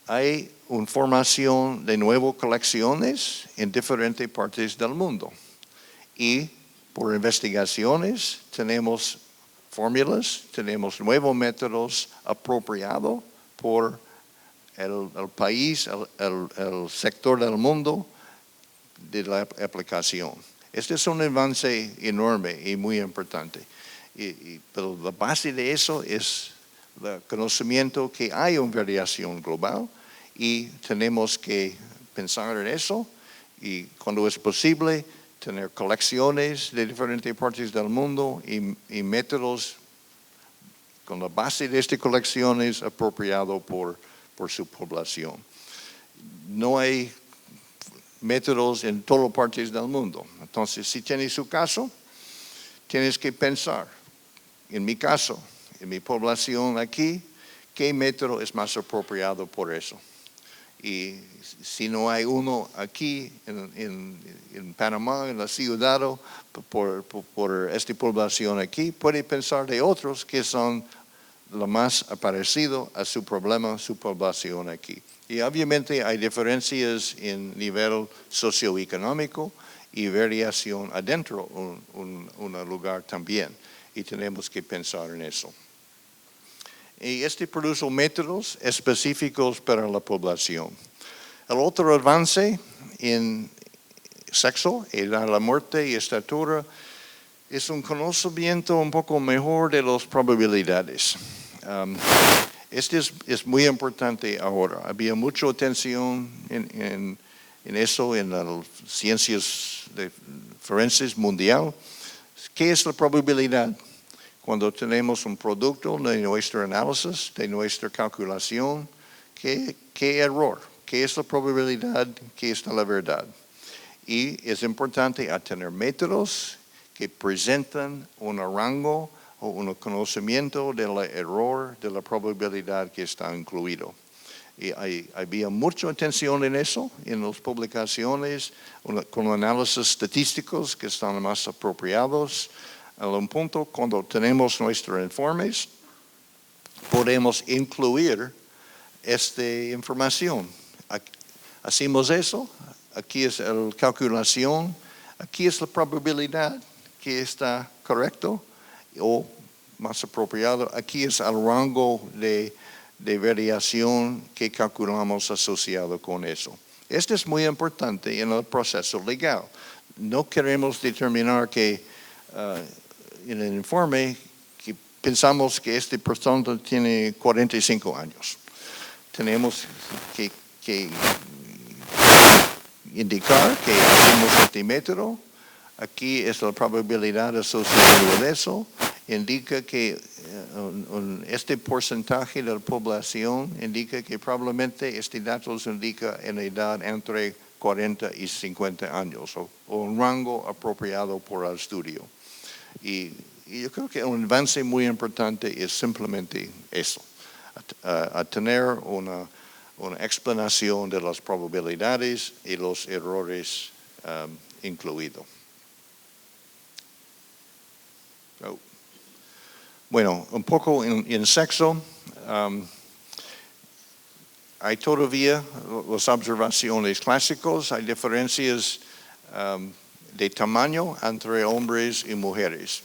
hay una formación de nuevas colecciones en diferentes partes del mundo. Y por investigaciones tenemos fórmulas, tenemos nuevos métodos apropiados por el país, el sector del mundo de la aplicación. Este es un avance enorme y muy importante. Pero la base de eso es el conocimiento que hay una variación global y tenemos que pensar en eso y cuando es posible tener colecciones de diferentes partes del mundo y métodos con la base de estas colecciones apropiados por su población. No hay métodos en todas partes del mundo. Entonces, si tienes su caso, tienes que pensar, en mi caso, en mi población aquí, ¿qué método es más apropiado por eso? Y si no hay uno aquí en Panamá, en la ciudad, por esta población aquí, puede pensar de otros que son lo más parecido a su problema, su población aquí. Y obviamente hay diferencias en nivel socioeconómico y variación adentro un lugar también. Y tenemos que pensar en eso. Y este produce métodos específicos para la población. El otro avance en sexo, edad, la muerte y estatura es un conocimiento un poco mejor de las probabilidades. Este es muy importante ahora. Había mucha atención en eso en las ciencias forenses mundial. ¿Qué es la probabilidad? Cuando tenemos un producto de nuestro análisis, de nuestra calculación, ¿qué error? ¿Qué es la probabilidad? ¿Qué es la verdad? Y es importante tener métodos que presentan un rango o un conocimiento del error, de la probabilidad que está incluido. Y había mucha atención en eso, en las publicaciones, con análisis estadísticos que están más apropiados. A un punto, cuando tenemos nuestros informes, podemos incluir esta información. Hacemos eso, aquí es la calculación, aquí es la probabilidad que está correcto o más apropiado, aquí es el rango de variación que calculamos asociado con eso. Esto es muy importante en el proceso legal. No queremos determinar que en el informe que pensamos que esta persona tiene 45 años. Tenemos que indicar que hacemos este método. Aquí es la probabilidad asociada con eso. Indica que este porcentaje de la población indica que probablemente este dato indica en la edad entre 40 y 50 años o un rango apropiado por el estudio. Y yo creo que un avance muy importante es simplemente eso, a tener una explanación de las probabilidades y los errores incluidos. Bueno, un poco en sexo, hay todavía las observaciones clásicas, hay diferencias de tamaño entre hombres y mujeres.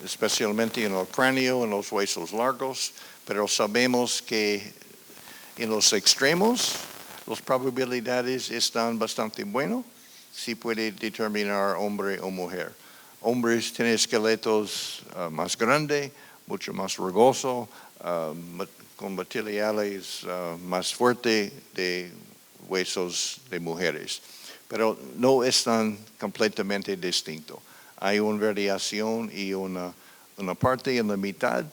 especialmente en el cráneo, en los huesos largos, pero sabemos que en los extremos las probabilidades están bastante buenas si puede determinar hombre o mujer. Hombres tienen esqueletos más grandes, mucho más rugosos, con materiales más fuertes de huesos de mujeres. Pero no están completamente distintos. Hay una variación y una parte en la mitad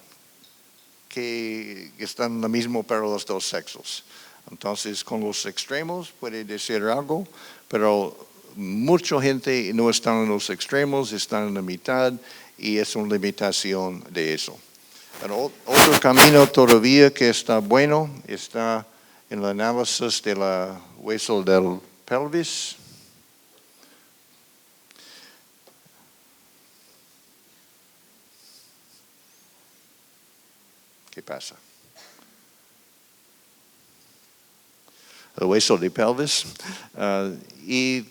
que están lo mismo para los dos sexos. Entonces, con los extremos puede decir algo, pero mucha gente no está en los extremos, están en la mitad y es una limitación de eso. Pero otro camino todavía que está bueno está en el análisis del hueso del pelvis. ¿Qué pasa? El hueso de pelvis. Y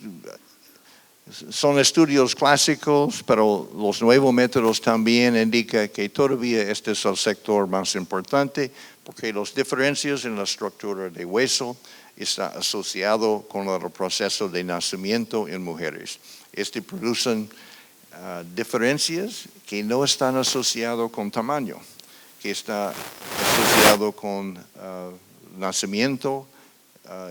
son estudios clásicos, pero los nuevos métodos también indican que todavía este es el sector más importante, porque las diferencias en la estructura de hueso están asociadas con el proceso de nacimiento en mujeres. Producen diferencias que no están asociadas con tamaño, que está asociado con nacimiento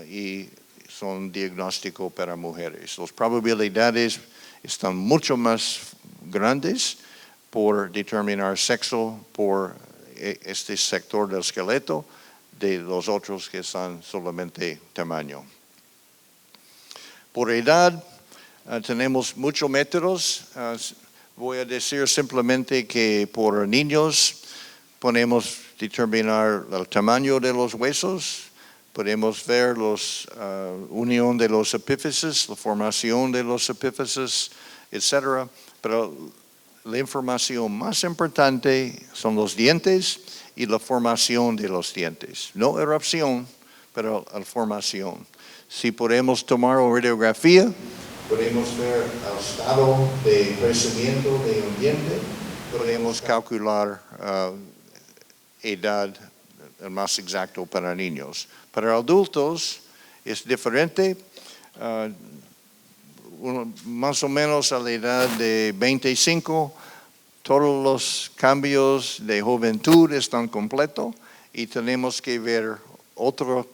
y son diagnósticos para mujeres. Las probabilidades están mucho más grandes por determinar sexo por este sector del esqueleto de los otros que son solamente tamaño. Por edad tenemos muchos métodos. Voy a decir simplemente que por niños podemos determinar el tamaño de los huesos. Podemos ver la unión de los epífisis, la formación de los epífisis, etc. Pero la información más importante son los dientes y la formación de los dientes. No erupción, pero la formación. Si podemos tomar una radiografía, podemos ver el estado de crecimiento de un diente, podemos calcular edad más exacto para niños. Para adultos es diferente, más o menos a la edad de 25, todos los cambios de juventud están completos y tenemos que ver otros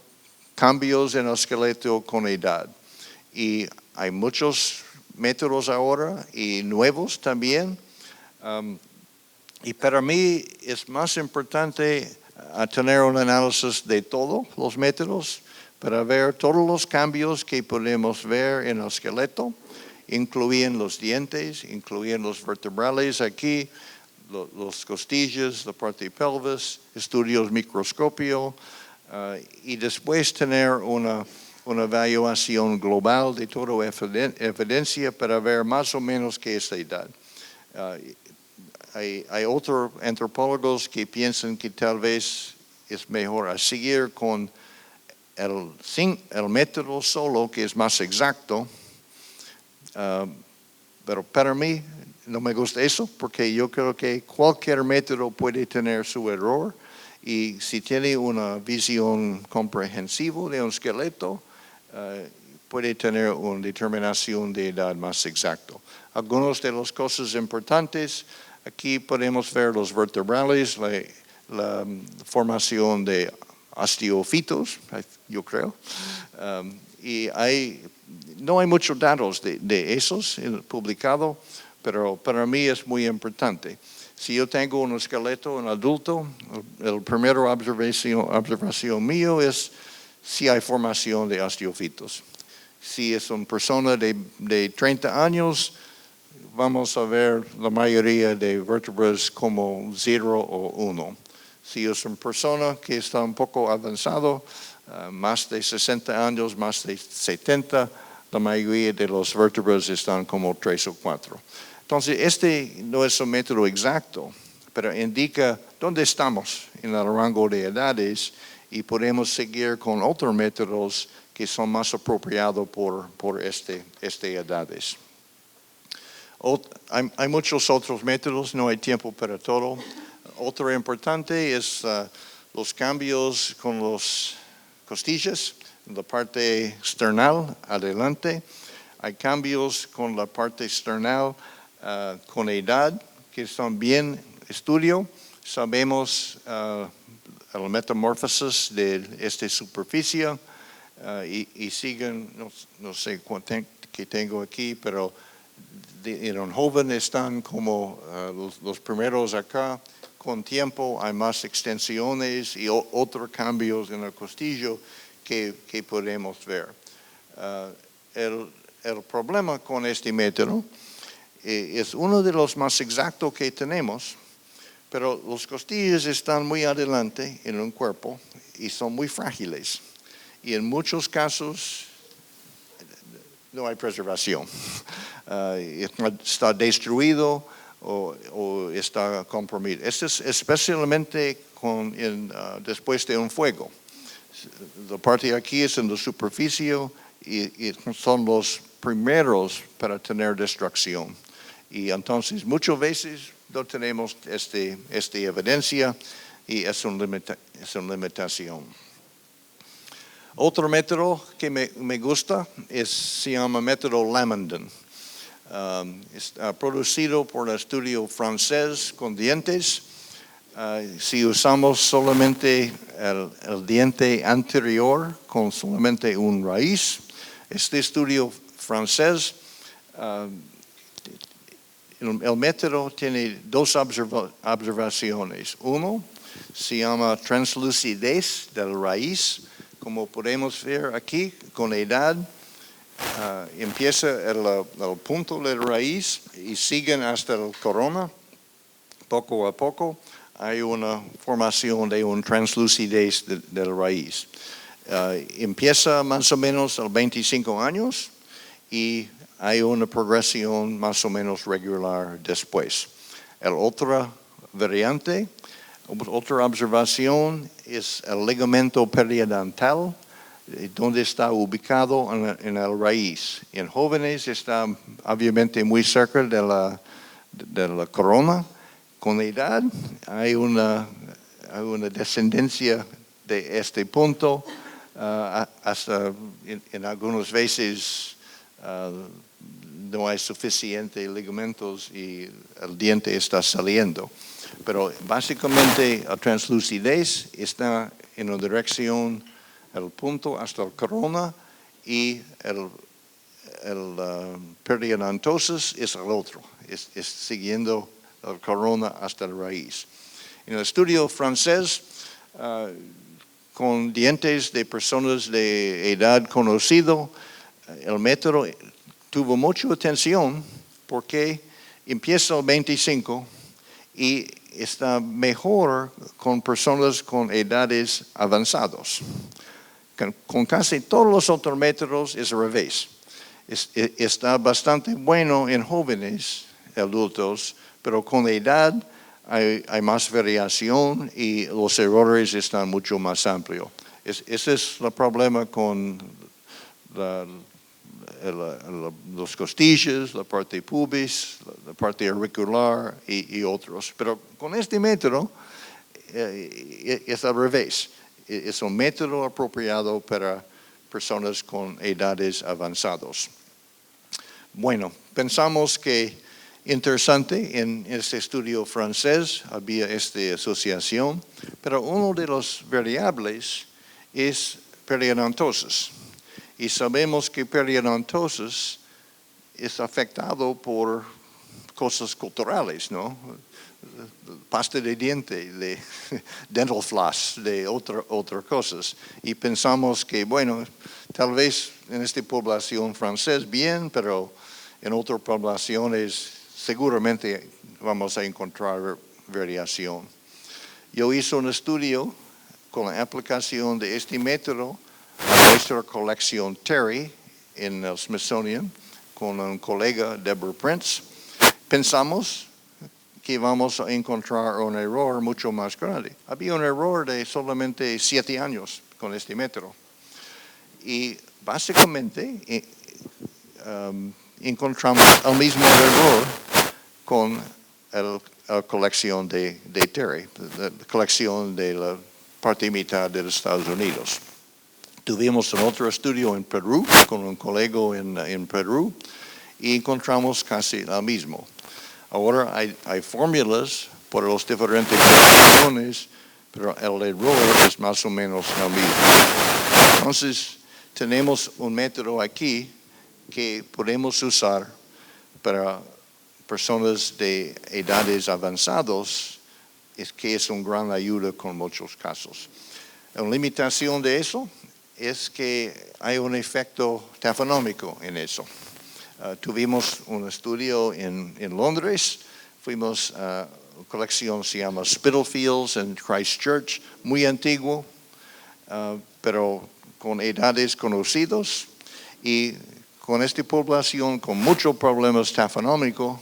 cambios en el esqueleto con edad. Y hay muchos métodos ahora y nuevos también. Y para mí es más importante tener un análisis de todos los métodos para ver todos los cambios que podemos ver en el esqueleto, incluyen los dientes, incluyen los vertebrales aquí, los costillas, la parte de pelvis, estudios microscopio y después tener una evaluación global de toda evidencia para ver más o menos qué es la edad. Hay otros antropólogos que piensan que tal vez es mejor seguir con el método solo, que es más exacto, pero para mí no me gusta eso, porque yo creo que cualquier método puede tener su error, y si tiene una visión comprensiva de un esqueleto, puede tener una determinación de edad más exacta. Algunas de las cosas importantes, aquí podemos ver los vertebrales, la formación de osteofitos, yo creo. Y no hay muchos datos de esos publicados, pero para mí es muy importante. Si yo tengo un esqueleto en adulto, la primera observación mío es si hay formación de osteofitos. Si es una persona de 30 años, vamos a ver la mayoría de vértebras como 0 o 1. Si es una persona que está un poco avanzado, más de 60 años, más de 70, la mayoría de los vértebras están como 3 o 4. Entonces, este no es un método exacto, pero indica dónde estamos en el rango de edades y podemos seguir con otros métodos que son más apropiados por estas edades. Hay muchos otros métodos, no hay tiempo para todo. Otro importante es los cambios con los costillas, la parte external, adelante. Hay cambios con la parte external con edad, que son bien estudio. Sabemos la metamorfosis de esta superficie y siguen, no sé cuánto que tengo aquí, pero en un joven están como los primeros acá. Con tiempo hay más extensiones y otros cambios en el costillo que podemos ver. El problema con este método es uno de los más exactos que tenemos, pero los costillas están muy adelante en un cuerpo y son muy frágiles. Y en muchos casos no hay preservación. Está destruido o está comprometido. Esto es especialmente después de un fuego. La parte de aquí es en la superficie y son los primeros para tener destrucción. Y entonces muchas veces no tenemos esta evidencia y es una limitación. Otro método que me gusta se llama método Lamandin. Está producido por el estudio francés con dientes. Si usamos solamente el diente anterior con solamente una raíz, este estudio francés, el método tiene dos observaciones. Uno se llama translucidez de la raíz. Como podemos ver aquí, con edad empieza el punto de la raíz y siguen hasta la corona. Poco a poco hay una formación de una translucidez de la raíz. Empieza más o menos a los 25 años y hay una progresión más o menos regular después. Otra variante, otra observación es el ligamento periodontal, donde está ubicado en la raíz. En jóvenes está obviamente muy cerca de la corona. Con la edad hay una descendencia de este punto hasta en algunas veces no hay suficientes ligamentos y el diente está saliendo. Pero básicamente la translucidez está en la dirección el punto hasta la corona y el periodontosis es el otro, es siguiendo la corona hasta la raíz. En el estudio francés, con dientes de personas de edad conocido, el método tuvo mucha atención porque empieza al 25 y está mejor con personas con edades avanzadas. Con casi todos los otros métodos es al revés. Está bastante bueno en jóvenes adultos, pero con la edad hay más variación y los errores están mucho más amplios. Ese es el problema con los costillas, la parte pubis, la parte auricular y otros. Pero con este método es al revés. Es un método apropiado para personas con edades avanzadas. Bueno, pensamos que interesante en este estudio francés había esta asociación, pero uno de los variables es periodontosis. Y sabemos que periodontosis es afectado por cosas culturales, ¿no? Pasta de diente, de dental floss, de otras cosas. Y pensamos que, bueno, tal vez en esta población francesa bien, pero en otras poblaciones seguramente vamos a encontrar variación. Yo hice un estudio con la aplicación de este método a nuestra colección Terry en el Smithsonian con un colega, Deborah Prince. Pensamos que vamos a encontrar un error mucho más grande. Había un error de solamente 7 años con este método. Y básicamente encontramos el mismo error con la colección de Terry, la colección de la parte mitad de los Estados Unidos. Tuvimos un otro estudio en Perú, con un colega en Perú, y encontramos casi lo mismo. Ahora hay fórmulas por las diferentes colecciones, pero el error es más o menos lo mismo. Entonces, tenemos un método aquí que podemos usar para personas de edades avanzadas, que es una gran ayuda con muchos casos. La limitación de eso es que hay un efecto taxonómico en eso. Tuvimos un estudio en Londres, fuimos a una colección se llama Spitalfields en Christchurch, muy antiguo, pero con edades conocidas, y con esta población con muchos problemas taxonómicos,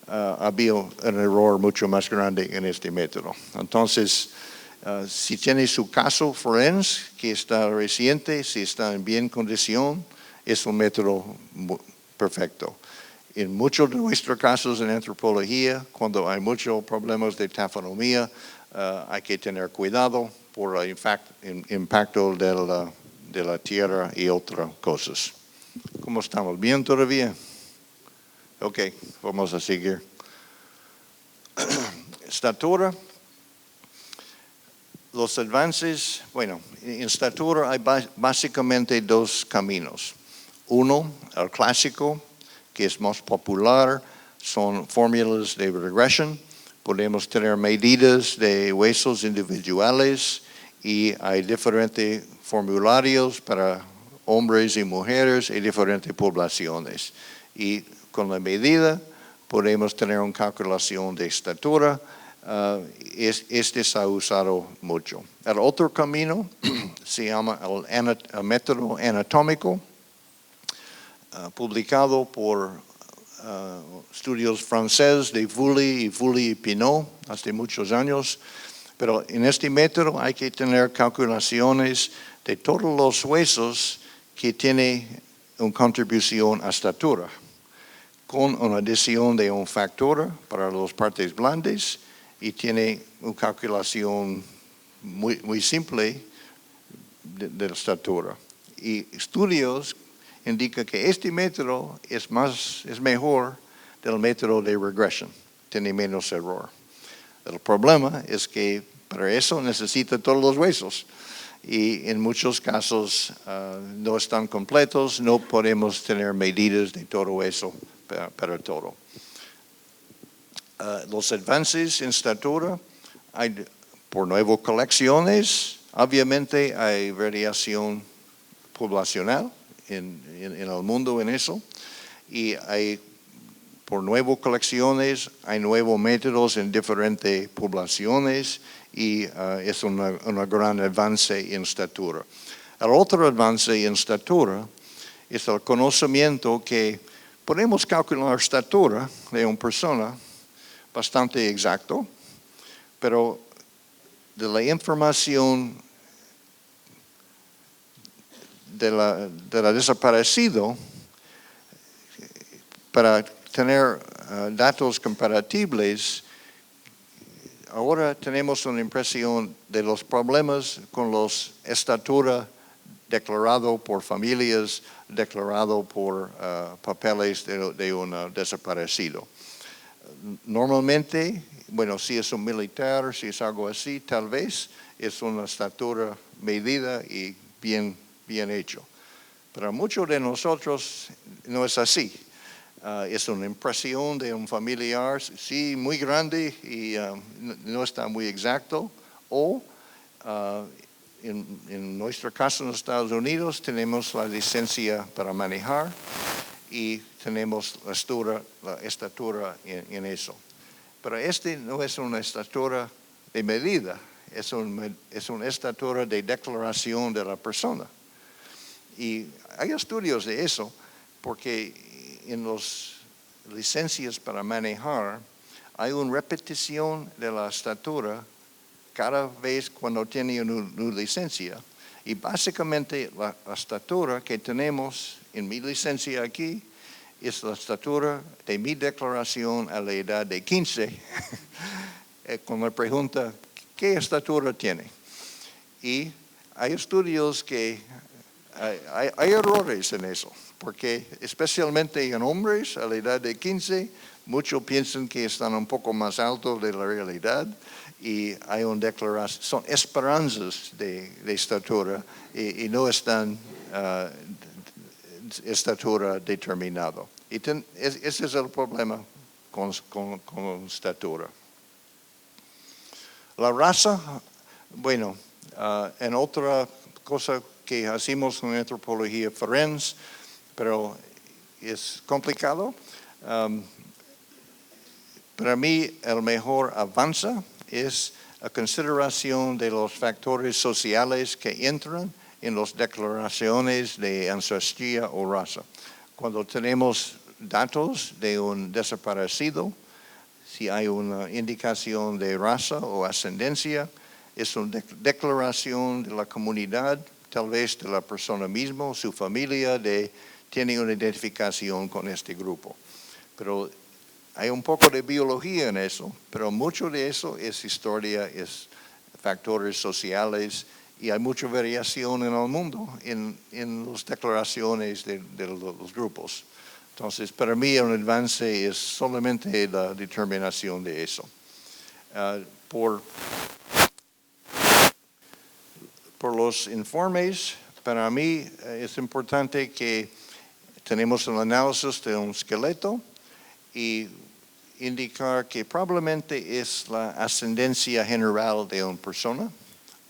había un error mucho más grande en este método. Entonces, si tiene su caso forense, que está reciente, si está en bien condición, es un método perfecto. En muchos de nuestros casos en antropología, cuando hay muchos problemas de taxonomía, hay que tener cuidado por el impacto de la tierra y otras cosas. ¿Cómo estamos? ¿Bien todavía? Ok, vamos a seguir. Estatura. Los avances, bueno, en estatura hay básicamente dos caminos. Uno, el clásico, que es más popular, son fórmulas de regresión. Podemos tener medidas de huesos individuales y hay diferentes formularios para hombres y mujeres y diferentes poblaciones. Y con la medida podemos tener una calculación de estatura. Este se ha usado mucho. El otro camino se llama el método anatómico, publicado por estudios franceses de Vouly y Pinot hace muchos años. Pero en este método hay que tener calculaciones de todos los huesos que tienen una contribución a estatura, con una adición de un factor para las partes blandas, y tiene una calculación muy simple de la estatura. Y estudios indican que este método es mejor del método de regresión, tiene menos error. El problema es que para eso necesita todos los huesos, y en muchos casos no están completos, no podemos tener medidas de todo eso para todo. Los avances en estatura, hay por nuevas colecciones, obviamente hay variación poblacional en el mundo en eso, y hay por nuevas colecciones, hay nuevos métodos en diferentes poblaciones, y es un gran avance en estatura. El otro avance en estatura es el conocimiento que podemos calcular estatura de una persona bastante exacto, pero de la información de la desaparecido, para tener datos comparables, ahora tenemos una impresión de los problemas con los estatura declarado por familias, declarado por papeles de un desaparecido. Normalmente, bueno, si es un militar, si es algo así, tal vez es una estatura medida y bien hecho. Pero muchos de nosotros no es así. Es una impresión de un familiar, sí, muy grande y no está muy exacto. O en nuestro caso en los Estados Unidos tenemos la licencia para manejar y tenemos la estatura en eso. Pero este no es una estatura de medida, es una estatura de declaración de la persona. Y hay estudios de eso, porque en las licencias para manejar hay una repetición de la estatura cada vez cuando tiene una licencia. Y básicamente la estatura que tenemos en mi licencia aquí es la estatura de mi declaración a la edad de 15, con la pregunta, ¿qué estatura tiene? Y hay estudios que hay errores en eso, porque especialmente en hombres a la edad de 15, muchos piensan que están un poco más altos de la realidad y hay una declaración, son esperanzas de estatura y no están estatura determinado. Y ese es el problema con estatura. La raza, bueno, en otra cosa que hacemos en antropología forense, pero es complicado. Para mí, el mejor avance es la consideración de los factores sociales que entran en las declaraciones de ancestría o raza. Cuando tenemos datos de un desaparecido, si hay una indicación de raza o ascendencia, es una declaración de la comunidad, tal vez de la persona misma, su familia, tiene una identificación con este grupo. Pero hay un poco de biología en eso, pero mucho de eso es historia, es factores sociales, y hay mucha variación en el mundo en las declaraciones de los grupos. Entonces, para mí un avance es solamente la determinación de eso. Por los informes, para mí es importante que tenemos el análisis de un esqueleto y indicar que probablemente es la ascendencia general de una persona,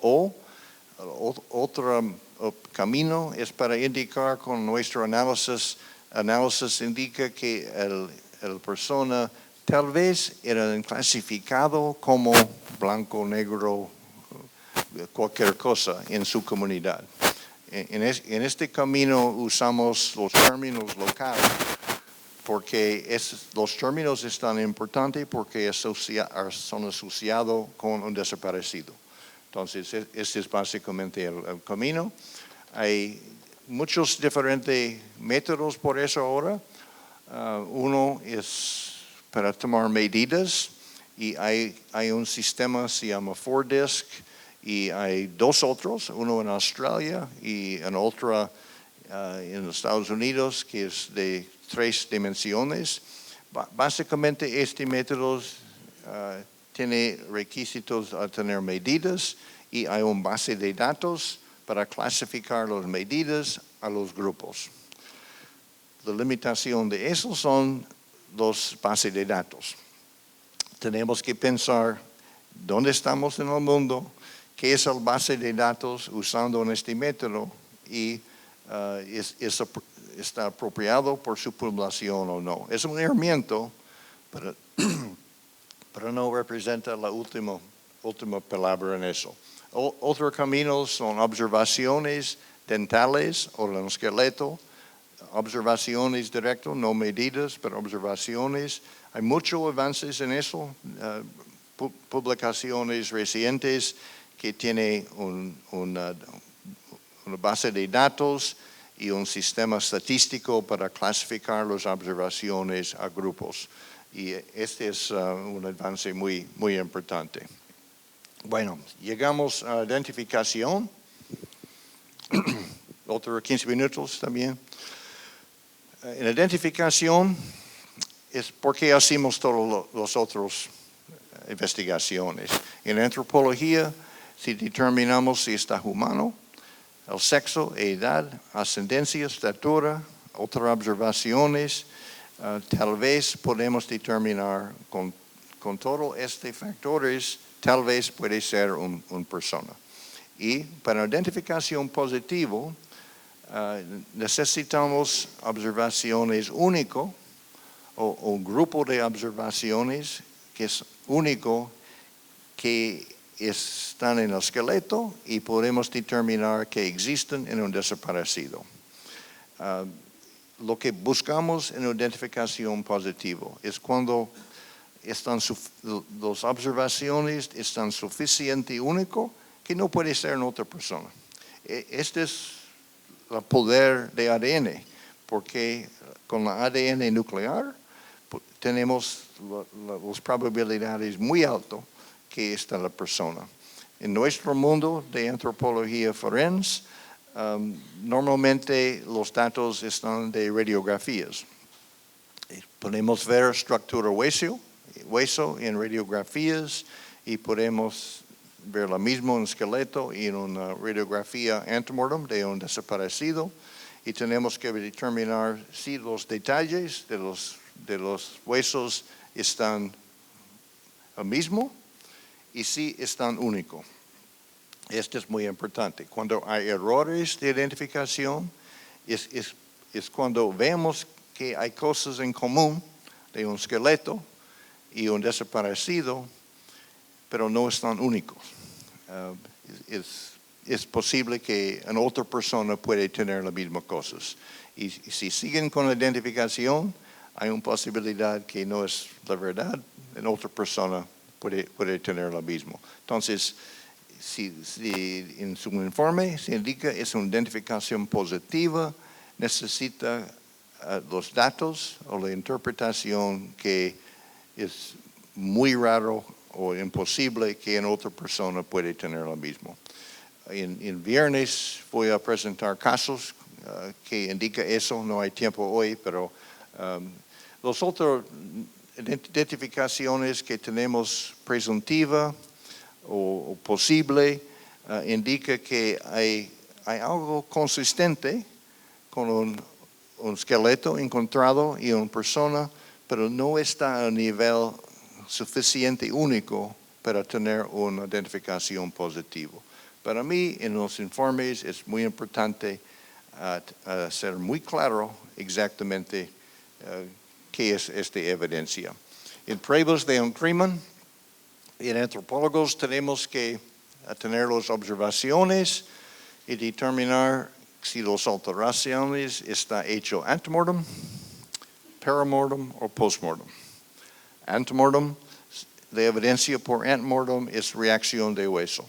o otro camino es para indicar con nuestro análisis indica que el persona tal vez era clasificado como blanco, negro, cualquier cosa en su comunidad. En este camino usamos los términos locales porque los términos están importantes porque son asociados con un desaparecido. Entonces, este es básicamente el camino. Hay muchos diferentes métodos por eso ahora. Uno es para tomar medidas y hay un sistema que se llama 4DISC y hay dos otros, uno en Australia y en otro en los Estados Unidos que es de 3 dimensiones. Básicamente este método tiene requisitos a tener medidas y hay una base de datos para clasificar las medidas a los grupos. La limitación de eso son las bases de datos. Tenemos que pensar dónde estamos en el mundo, qué es la base de datos usando en este método y está apropiado por su población o no. Es un herramienta, pero no representa la última palabra en eso. Otros caminos son observaciones dentales o en el esqueleto, observaciones directas, no medidas, pero observaciones. Hay muchos avances en eso, publicaciones recientes que tienen una base de datos y un sistema estadístico para clasificar las observaciones a grupos. Y este es un avance muy, muy importante. Bueno, llegamos a identificación. Otros 15 minutos también. En identificación es porque hacemos todas las otras investigaciones. En antropología, si determinamos si está humano, el sexo, edad, ascendencia, estatura, otras observaciones, tal vez podemos determinar con todos estos factores, tal vez puede ser una persona. Y para identificación positiva, necesitamos observaciones únicas o un grupo de observaciones que es único, que están en el esqueleto y podemos determinar que existen en un desaparecido. Lo que buscamos en identificación positiva es cuando las observaciones están suficientemente únicas que no puede ser en otra persona. Este es el poder de ADN, porque con la ADN nuclear, tenemos las probabilidades muy altas que está la persona. En nuestro mundo de antropología forense, normalmente los datos están de radiografías. Podemos ver estructura hueso en radiografías y podemos ver lo mismo en esqueleto y en una radiografía antemortem de un desaparecido. Y tenemos que determinar si los detalles de los huesos están lo mismo y si están únicos. Esto es muy importante. Cuando hay errores de identificación, es cuando vemos que hay cosas en común de un esqueleto y un desaparecido, pero no están únicos. Es posible que una otra persona puede tener las mismas cosas. Y si siguen con la identificación, hay una posibilidad que no es la verdad, en otra persona puede tener lo mismo. Entonces, si en su informe se indica es una identificación positiva, necesita los datos o la interpretación que es muy raro o imposible que en otra persona puede tener lo mismo. En viernes voy a presentar casos que indican eso, no hay tiempo hoy, pero las otras identificaciones que tenemos presuntiva o posible indica que hay algo consistente con un esqueleto encontrado y una persona, pero no está a nivel suficiente único para tener una identificación positiva. Para mí, en los informes es muy importante ser muy claro exactamente qué es esta evidencia. En pruebas de un crimen, en antropólogos tenemos que tener las observaciones y determinar si las alteraciones están hechas antemortem, perimortem o postmortem. Antemortem, la evidencia por antemortem es reacción de hueso.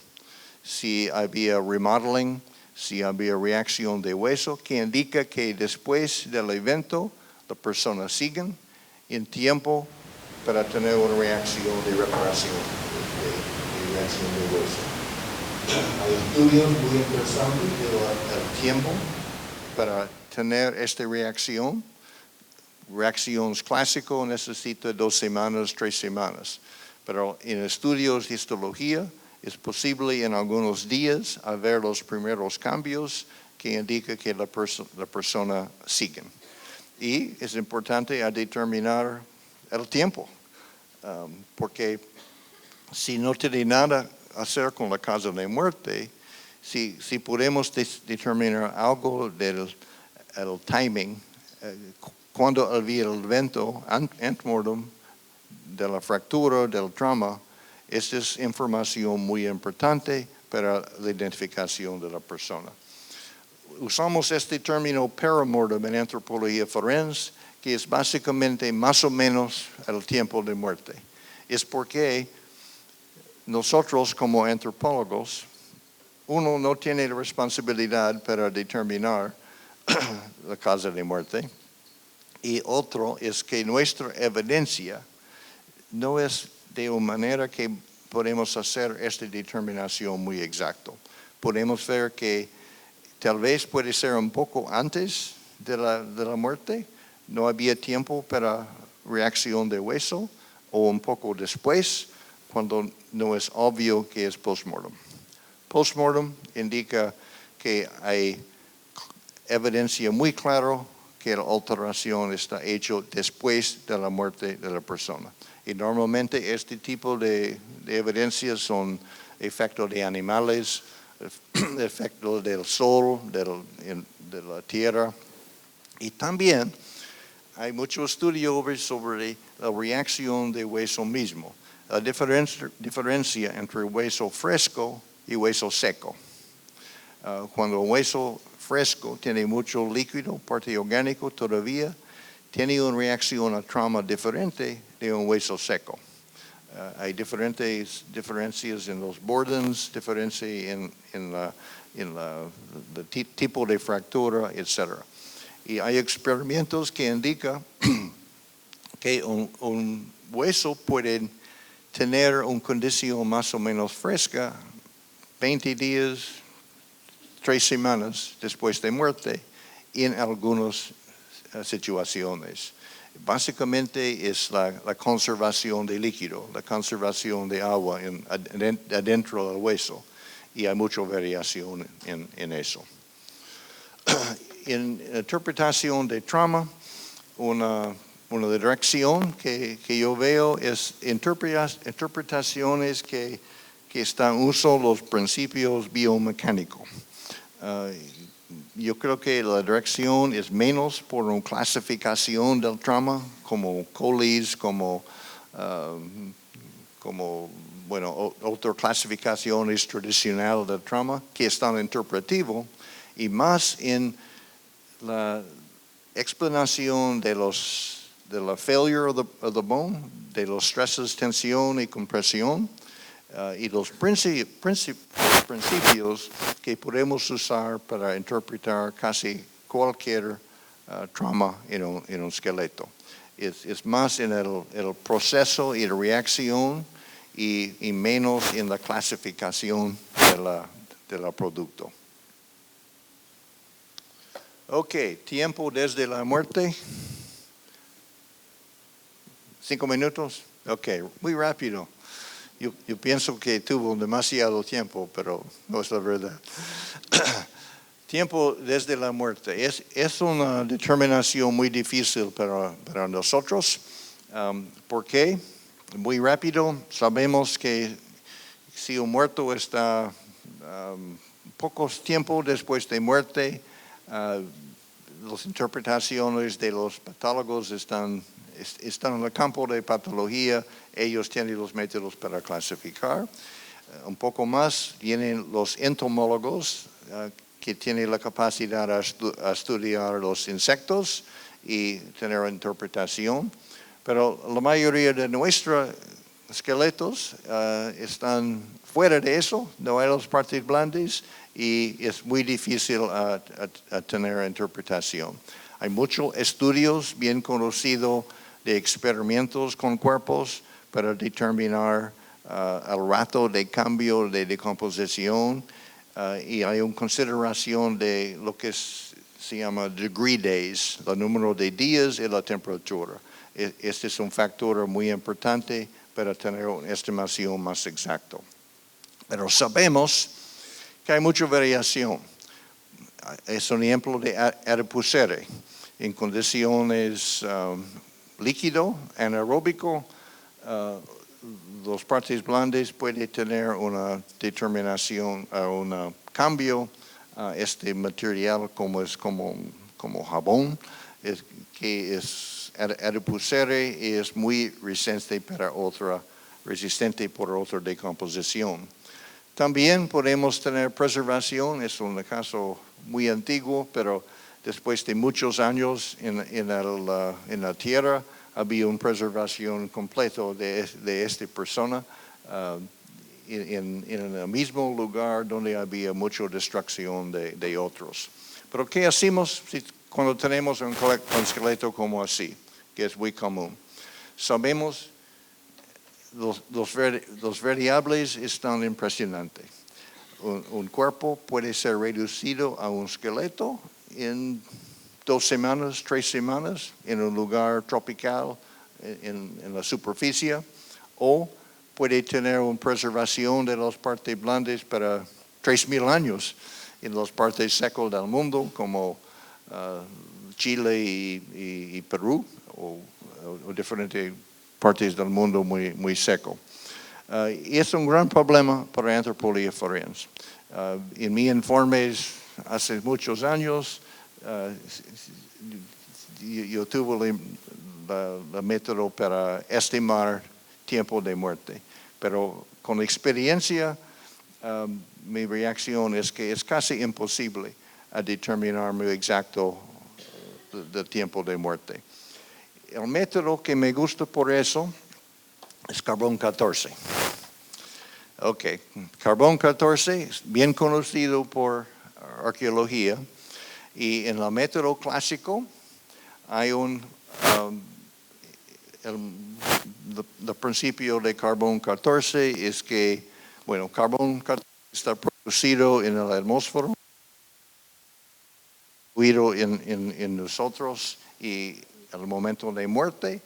Si había remodeling, si había reacción de hueso, que indica que después del evento la persona sigue en tiempo para tener una reacción de reparación, de reacción de hueso. Hay estudios muy interesantes del tiempo para tener esta reacción. Reacciones clásicas necesita 2 semanas, 3 semanas. Pero en estudios de histología es posible en algunos días ver los primeros cambios que indican que la persona sigue. Y es importante determinar el tiempo, porque si no tiene nada que hacer con la causa de muerte, si podemos determinar algo del timing, cuando había el evento antemortem de la fractura, del trauma, esta es información muy importante para la identificación de la persona. Usamos este término perimortem en antropología forense, que es básicamente más o menos el tiempo de muerte. Es porque nosotros como antropólogos, uno no tiene la responsabilidad para determinar la causa de muerte, y otro es que nuestra evidencia no es de una manera que podemos hacer esta determinación muy exacta. Podemos ver que tal vez puede ser un poco antes de la muerte, no había tiempo para reacción de hueso, o un poco después, cuando no es obvio que es postmortem. Postmortem indica que hay evidencia muy clara que la alteración está hecha después de la muerte de la persona. Y normalmente este tipo de evidencias son efectos de animales, efectos del sol, de la tierra. Y también hay mucho estudio sobre la reacción de hueso mismo. La diferencia entre hueso fresco y hueso seco. Cuando un hueso fresco tiene mucho líquido, parte orgánico todavía, tiene una reacción a trauma diferente de un hueso seco. Hay diferencias en los bordes, diferencia en el tipo de fractura, etc. Y hay experimentos que indican que un hueso puede tener una condición más o menos fresca 20 días, 3 semanas después de muerte en algunas situaciones. Básicamente es la conservación de líquido, la conservación de agua adentro del hueso, y hay mucha variación en eso. En interpretación de trauma, una dirección que yo veo es interpretaciones que están en uso los principios biomecánicos. Yo creo que la dirección es menos por una clasificación del trauma, como COLIS, como otras clasificaciones tradicionales del trauma, que están interpretivo, y más en la explanación de la failure of the bone, de los stresses, tensión y compresión, y los principios que podemos usar para interpretar casi cualquier trauma en un esqueleto. Es más en el proceso y la reacción y menos en la clasificación del producto. Ok, tiempo desde la muerte. 5 minutos. Ok, muy rápido. Yo pienso que tuvo demasiado tiempo, pero no es la verdad. Tiempo desde la muerte. Es una determinación muy difícil para nosotros. ¿Por qué? Muy rápido. Sabemos que si un muerto está pocos tiempos después de muerte, las interpretaciones de los patólogos están en el campo de patología. Ellos tienen los métodos para clasificar. Un poco más vienen los entomólogos que tienen la capacidad de estudiar los insectos y tener interpretación. Pero la mayoría de nuestros esqueletos están fuera de eso, no hay las partes blandas, y es muy difícil tener interpretación. Hay muchos estudios bien conocidos de experimentos con cuerpos para determinar el rato de cambio de decomposición, y hay una consideración de lo que se llama degree days, el número de días y la temperatura. Este es un factor muy importante para tener una estimación más exacta. Pero sabemos que hay mucha variación. Es un ejemplo de adipocere. En condiciones líquido, anaeróbico, las partes blandas pueden tener una determinación, un cambio a este material como jabón, que es adipocere y es muy resistente por otra decomposición. También podemos tener preservación, es un caso muy antiguo, pero después de muchos años en la tierra, había una preservación completa de esta persona en el mismo lugar donde había mucha destrucción de otros. Pero ¿qué hacemos cuando tenemos un esqueleto como así, que es muy común? Sabemos los variables están impresionantes. Un cuerpo puede ser reducido a un esqueleto en 2 semanas, 3 semanas, en un lugar tropical, en la superficie, o puede tener una preservación de las partes blandas para 3,000 años en las partes secas del mundo, como Chile y Perú, o diferentes partes del mundo muy seco. Y es un gran problema para Antropología Forense. En mis informes hace muchos años, yo tuve el método para estimar tiempo de muerte, pero con la experiencia, mi reacción es que es casi imposible determinar muy exacto el tiempo de muerte. El método que me gusta por eso es carbón 14. Carbón 14 es bien conocido por arqueología, Y en el método clásico hay el principio de carbón 14 es que, bueno, carbón 14 está producido en la atmósfera, en nosotros, y al momento de muerte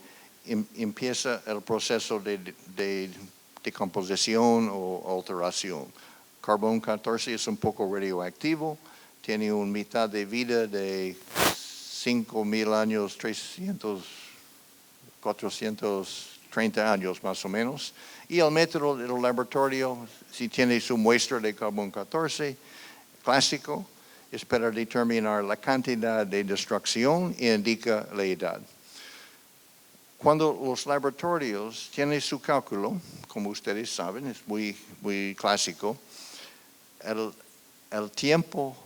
empieza el proceso de decomposición o alteración. Carbón 14 es un poco radioactivo, tiene una mitad de vida de 5,000 años, 430 años más o menos. Y el método del laboratorio, si tiene su muestra de carbón 14 clásico, es para determinar la cantidad de destrucción e indica la edad. Cuando los laboratorios tienen su cálculo, como ustedes saben, es muy clásico, el tiempo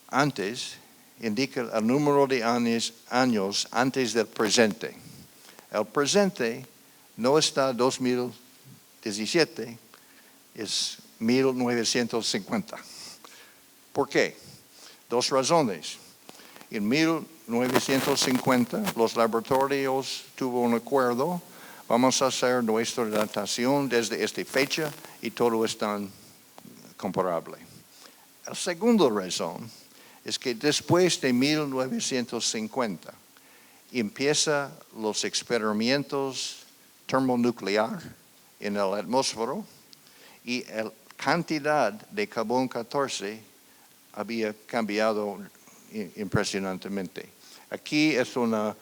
antes indica el número de años antes del presente. El presente no está 2017, es 1950. ¿Por qué? Dos razones. En 1950 los laboratorios tuvieron un acuerdo, vamos a hacer nuestra datación desde esta fecha y todo es tan comparable. La segunda razón es que después de 1950 empiezan los experimentos termonucleares en la atmósfera y la cantidad de carbón 14 había cambiado impresionantemente. Aquí es una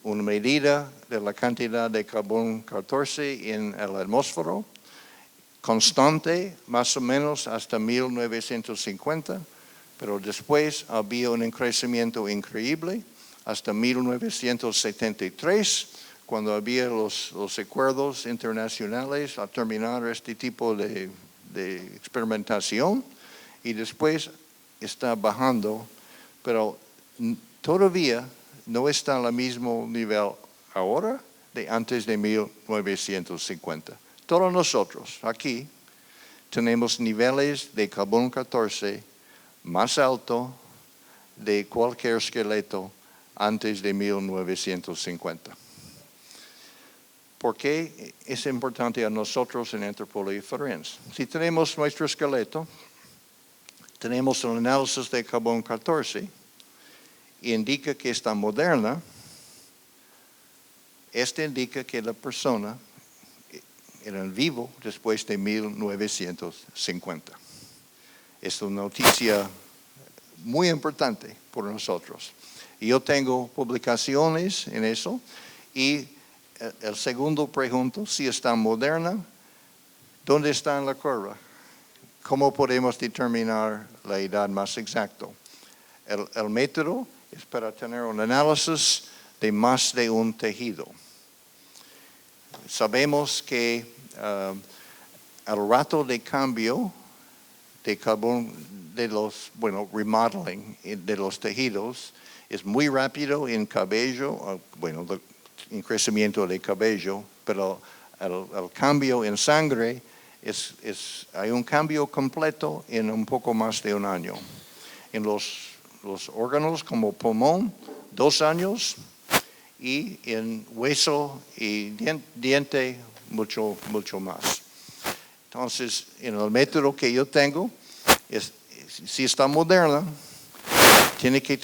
medida de la cantidad de carbón 14 en la atmósfera, constante más o menos hasta 1950, pero después había un crecimiento increíble hasta 1973, cuando había los acuerdos internacionales a terminar este tipo de experimentación, y después está bajando, pero todavía no está al mismo nivel ahora de antes de 1950. Todos nosotros aquí tenemos niveles de carbón 14 más alto de cualquier esqueleto antes de 1950. ¿Por qué es importante a nosotros en Antropología Forense? Si tenemos nuestro esqueleto, tenemos el análisis de carbón 14 y indica que está moderna. Este indica que la persona era vivo después de 1950. Es una noticia muy importante por nosotros. Yo tengo publicaciones en eso y el segundo pregunto, si está moderna, ¿dónde está en la curva? ¿Cómo podemos determinar la edad más exacta? El método es para tener un análisis de más de un tejido. Sabemos que el rato de cambio de carbón de los, remodeling de los tejidos es muy rápido en cabello, en crecimiento de cabello, pero el cambio en sangre hay un cambio completo en un poco más de un año. En los órganos como pulmón, 2 años, y en hueso y diente mucho más. Entonces, en el método que yo tengo, si está moderna, tiene que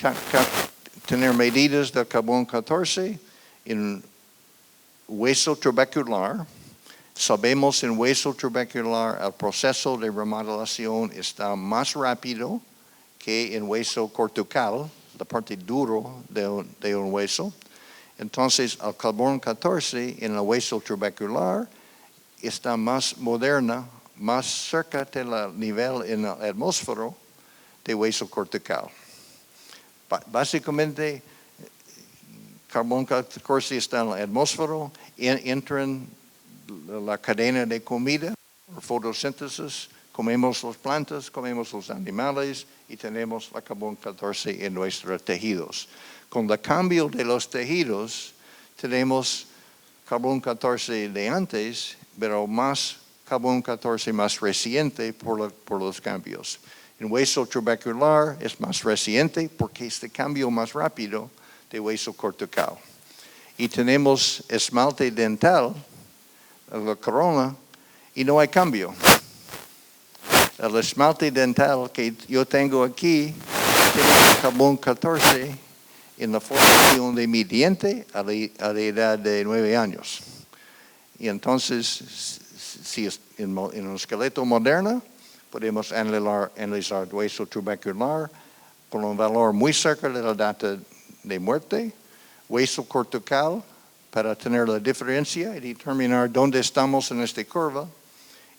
tener medidas de carbón 14 en hueso trabecular. Sabemos en hueso trabecular el proceso de remodelación está más rápido que en hueso cortical, la parte duro de un hueso. Entonces, el carbón 14 en el hueso trabecular está más moderna, más cerca del nivel en la atmósfera de hueso cortical. Básicamente, carbón 14 está en la atmósfera, entra en la cadena de comida, fotosíntesis, comemos las plantas, comemos los animales y tenemos la carbón 14 en nuestros tejidos. Con el cambio de los tejidos, tenemos carbón 14 de antes, pero más carbón 14 más reciente por los cambios. El hueso trabecular es más reciente porque es el cambio más rápido de hueso cortical. Y tenemos esmalte dental, la corona, y no hay cambio. El esmalte dental que yo tengo aquí tiene carbón 14 en la formación de mi diente a la edad de 9 años. Y entonces, si es en un esqueleto moderno, podemos analizar el hueso trabecular con un valor muy cerca de la data de muerte, hueso cortical, para tener la diferencia y determinar dónde estamos en esta curva.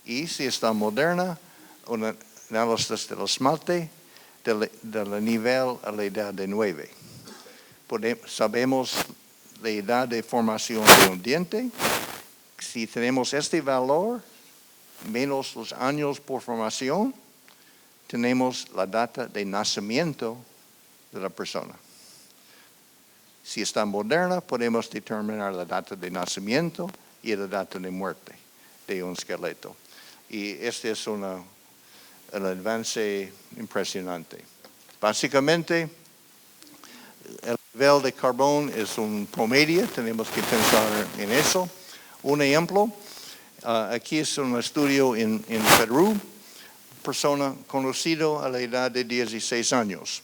Y si está moderna, un análisis del esmalte del nivel a la edad de 9. Sabemos la edad de formación de un diente. Si tenemos este valor, menos los años por formación, tenemos la data de nacimiento de la persona. Si está moderna, podemos determinar la data de nacimiento y la data de muerte de un esqueleto. Y este es un avance impresionante. Básicamente, el nivel de carbón es un promedio, tenemos que pensar en eso. Un ejemplo, aquí es un estudio en Perú, persona conocido a la edad de 16 años.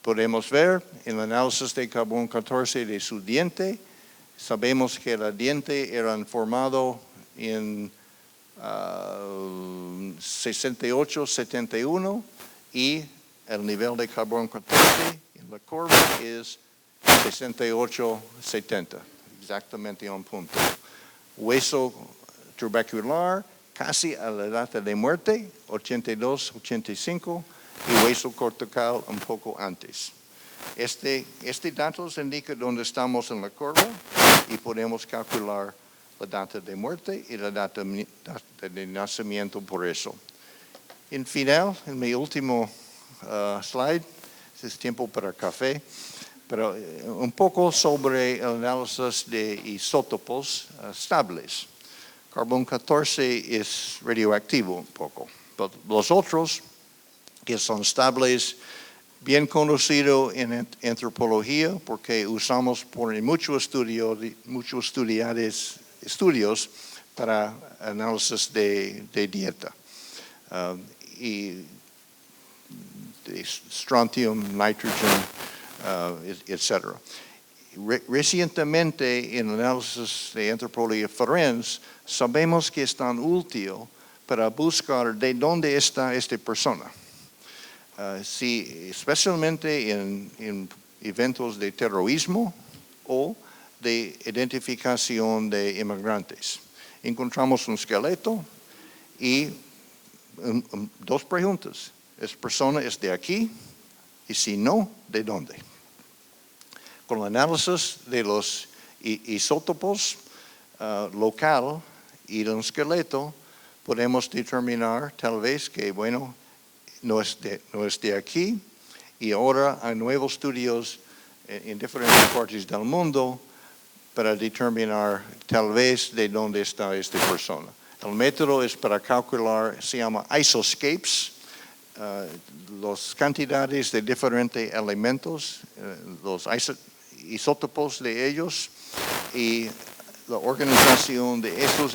Podemos ver en el análisis de carbón 14 de su diente, sabemos que el diente era formado en 68, 71 y el nivel de carbón 14 en la curva es 68, 70, exactamente un punto. Hueso trabecular casi a la data de muerte, 82, 85, y hueso cortical un poco antes. Este datos indica dónde estamos en la curva y podemos calcular la data de muerte y la data de nacimiento por eso. En final, en mi último slide, es tiempo para café, pero un poco sobre el análisis de isótopos estables. Carbón 14 es radioactivo un poco, pero los otros que son estables, bien conocido en antropología, porque usamos por muchos estudios para análisis de dieta. Y de strontium, nitrogen, etc. Recientemente, en el análisis de antropología forense, sabemos que es tan útil para buscar de dónde está esta persona. Especialmente en eventos de terrorismo o de identificación de inmigrantes. Encontramos un esqueleto y dos preguntas. ¿Esta persona es de aquí? Y si no, ¿de dónde? Con el análisis de los isótopos local y del esqueleto, podemos determinar tal vez que, bueno, no es de aquí, y ahora hay nuevos estudios en diferentes partes del mundo para determinar tal vez de dónde está esta persona. El método es para calcular, se llama isoscapes, las cantidades de diferentes elementos, los isótopos de ellos, y la organización de estos.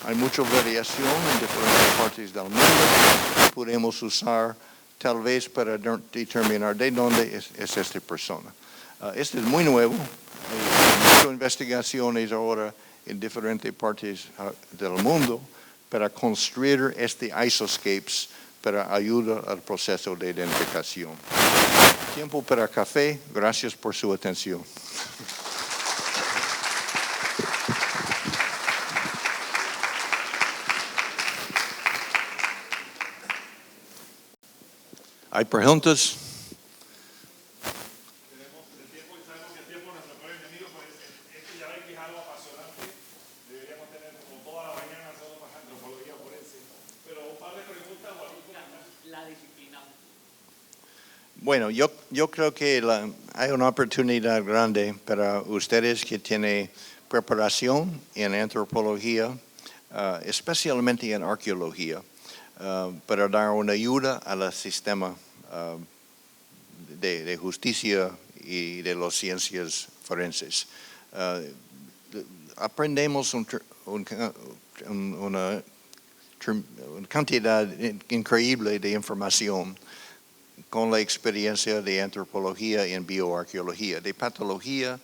Hay mucha variación en diferentes partes del mundo. Podemos usar tal vez para determinar de dónde es esta persona. Este es muy nuevo. Hay muchas investigaciones ahora en diferentes partes del mundo para construir isoscapes para ayudar al proceso de identificación. Tiempo para café. Gracias por su atención. ¿Hay preguntas? Tenemos el tiempo y sabemos que el tiempo es nuestro peor enemigo, pues esto ya ven que es algo apasionante. Deberíamos tener como toda la mañana solo para antropología forense. Pero un par de preguntas o algunas. La disciplina. Bueno, yo creo que hay una oportunidad grande para ustedes que tienen preparación en antropología, especialmente en arqueología. para dar una ayuda al sistema de justicia y de las ciencias forenses. Aprendemos una cantidad increíble de información con la experiencia de antropología en bioarqueología, de patología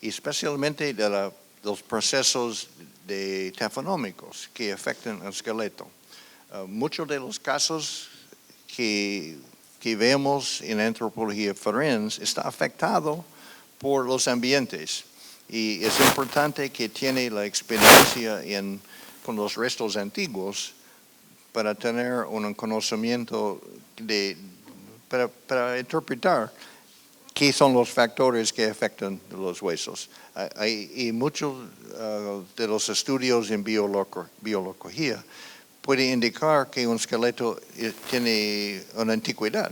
y especialmente de los procesos tafonómicos que afectan al esqueleto. Muchos de los casos que vemos en antropología forense está afectado por los ambientes y es importante que tiene la experiencia con los restos antiguos para tener un conocimiento para interpretar qué son los factores que afectan los huesos. Y muchos de los estudios en biología pueden indicar que un esqueleto tiene una antigüedad,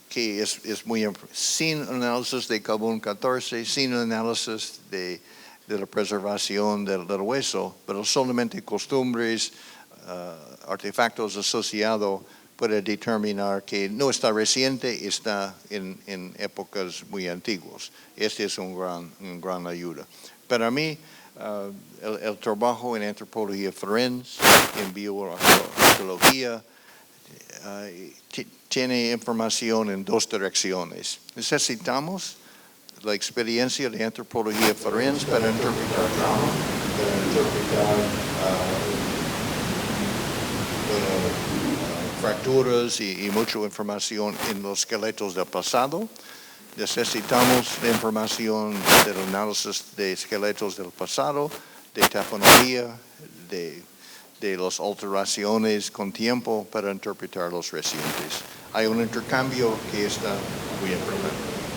que es muy sin análisis de carbón 14, sin análisis de la preservación del hueso, pero solamente costumbres, artefactos asociados puede determinar que no está reciente, está en épocas muy antiguas. Este es una gran ayuda. Para mí, el trabajo en antropología forense, en bioarqueología, tiene información en dos direcciones. Necesitamos la experiencia de antropología forense para interpretar trauma, para interpretar fracturas y mucha información en los esqueletos del pasado. Necesitamos la información del análisis de esqueletos del pasado, de tafonomía, de las alteraciones con tiempo para interpretar los recientes. Hay un intercambio que está muy importante.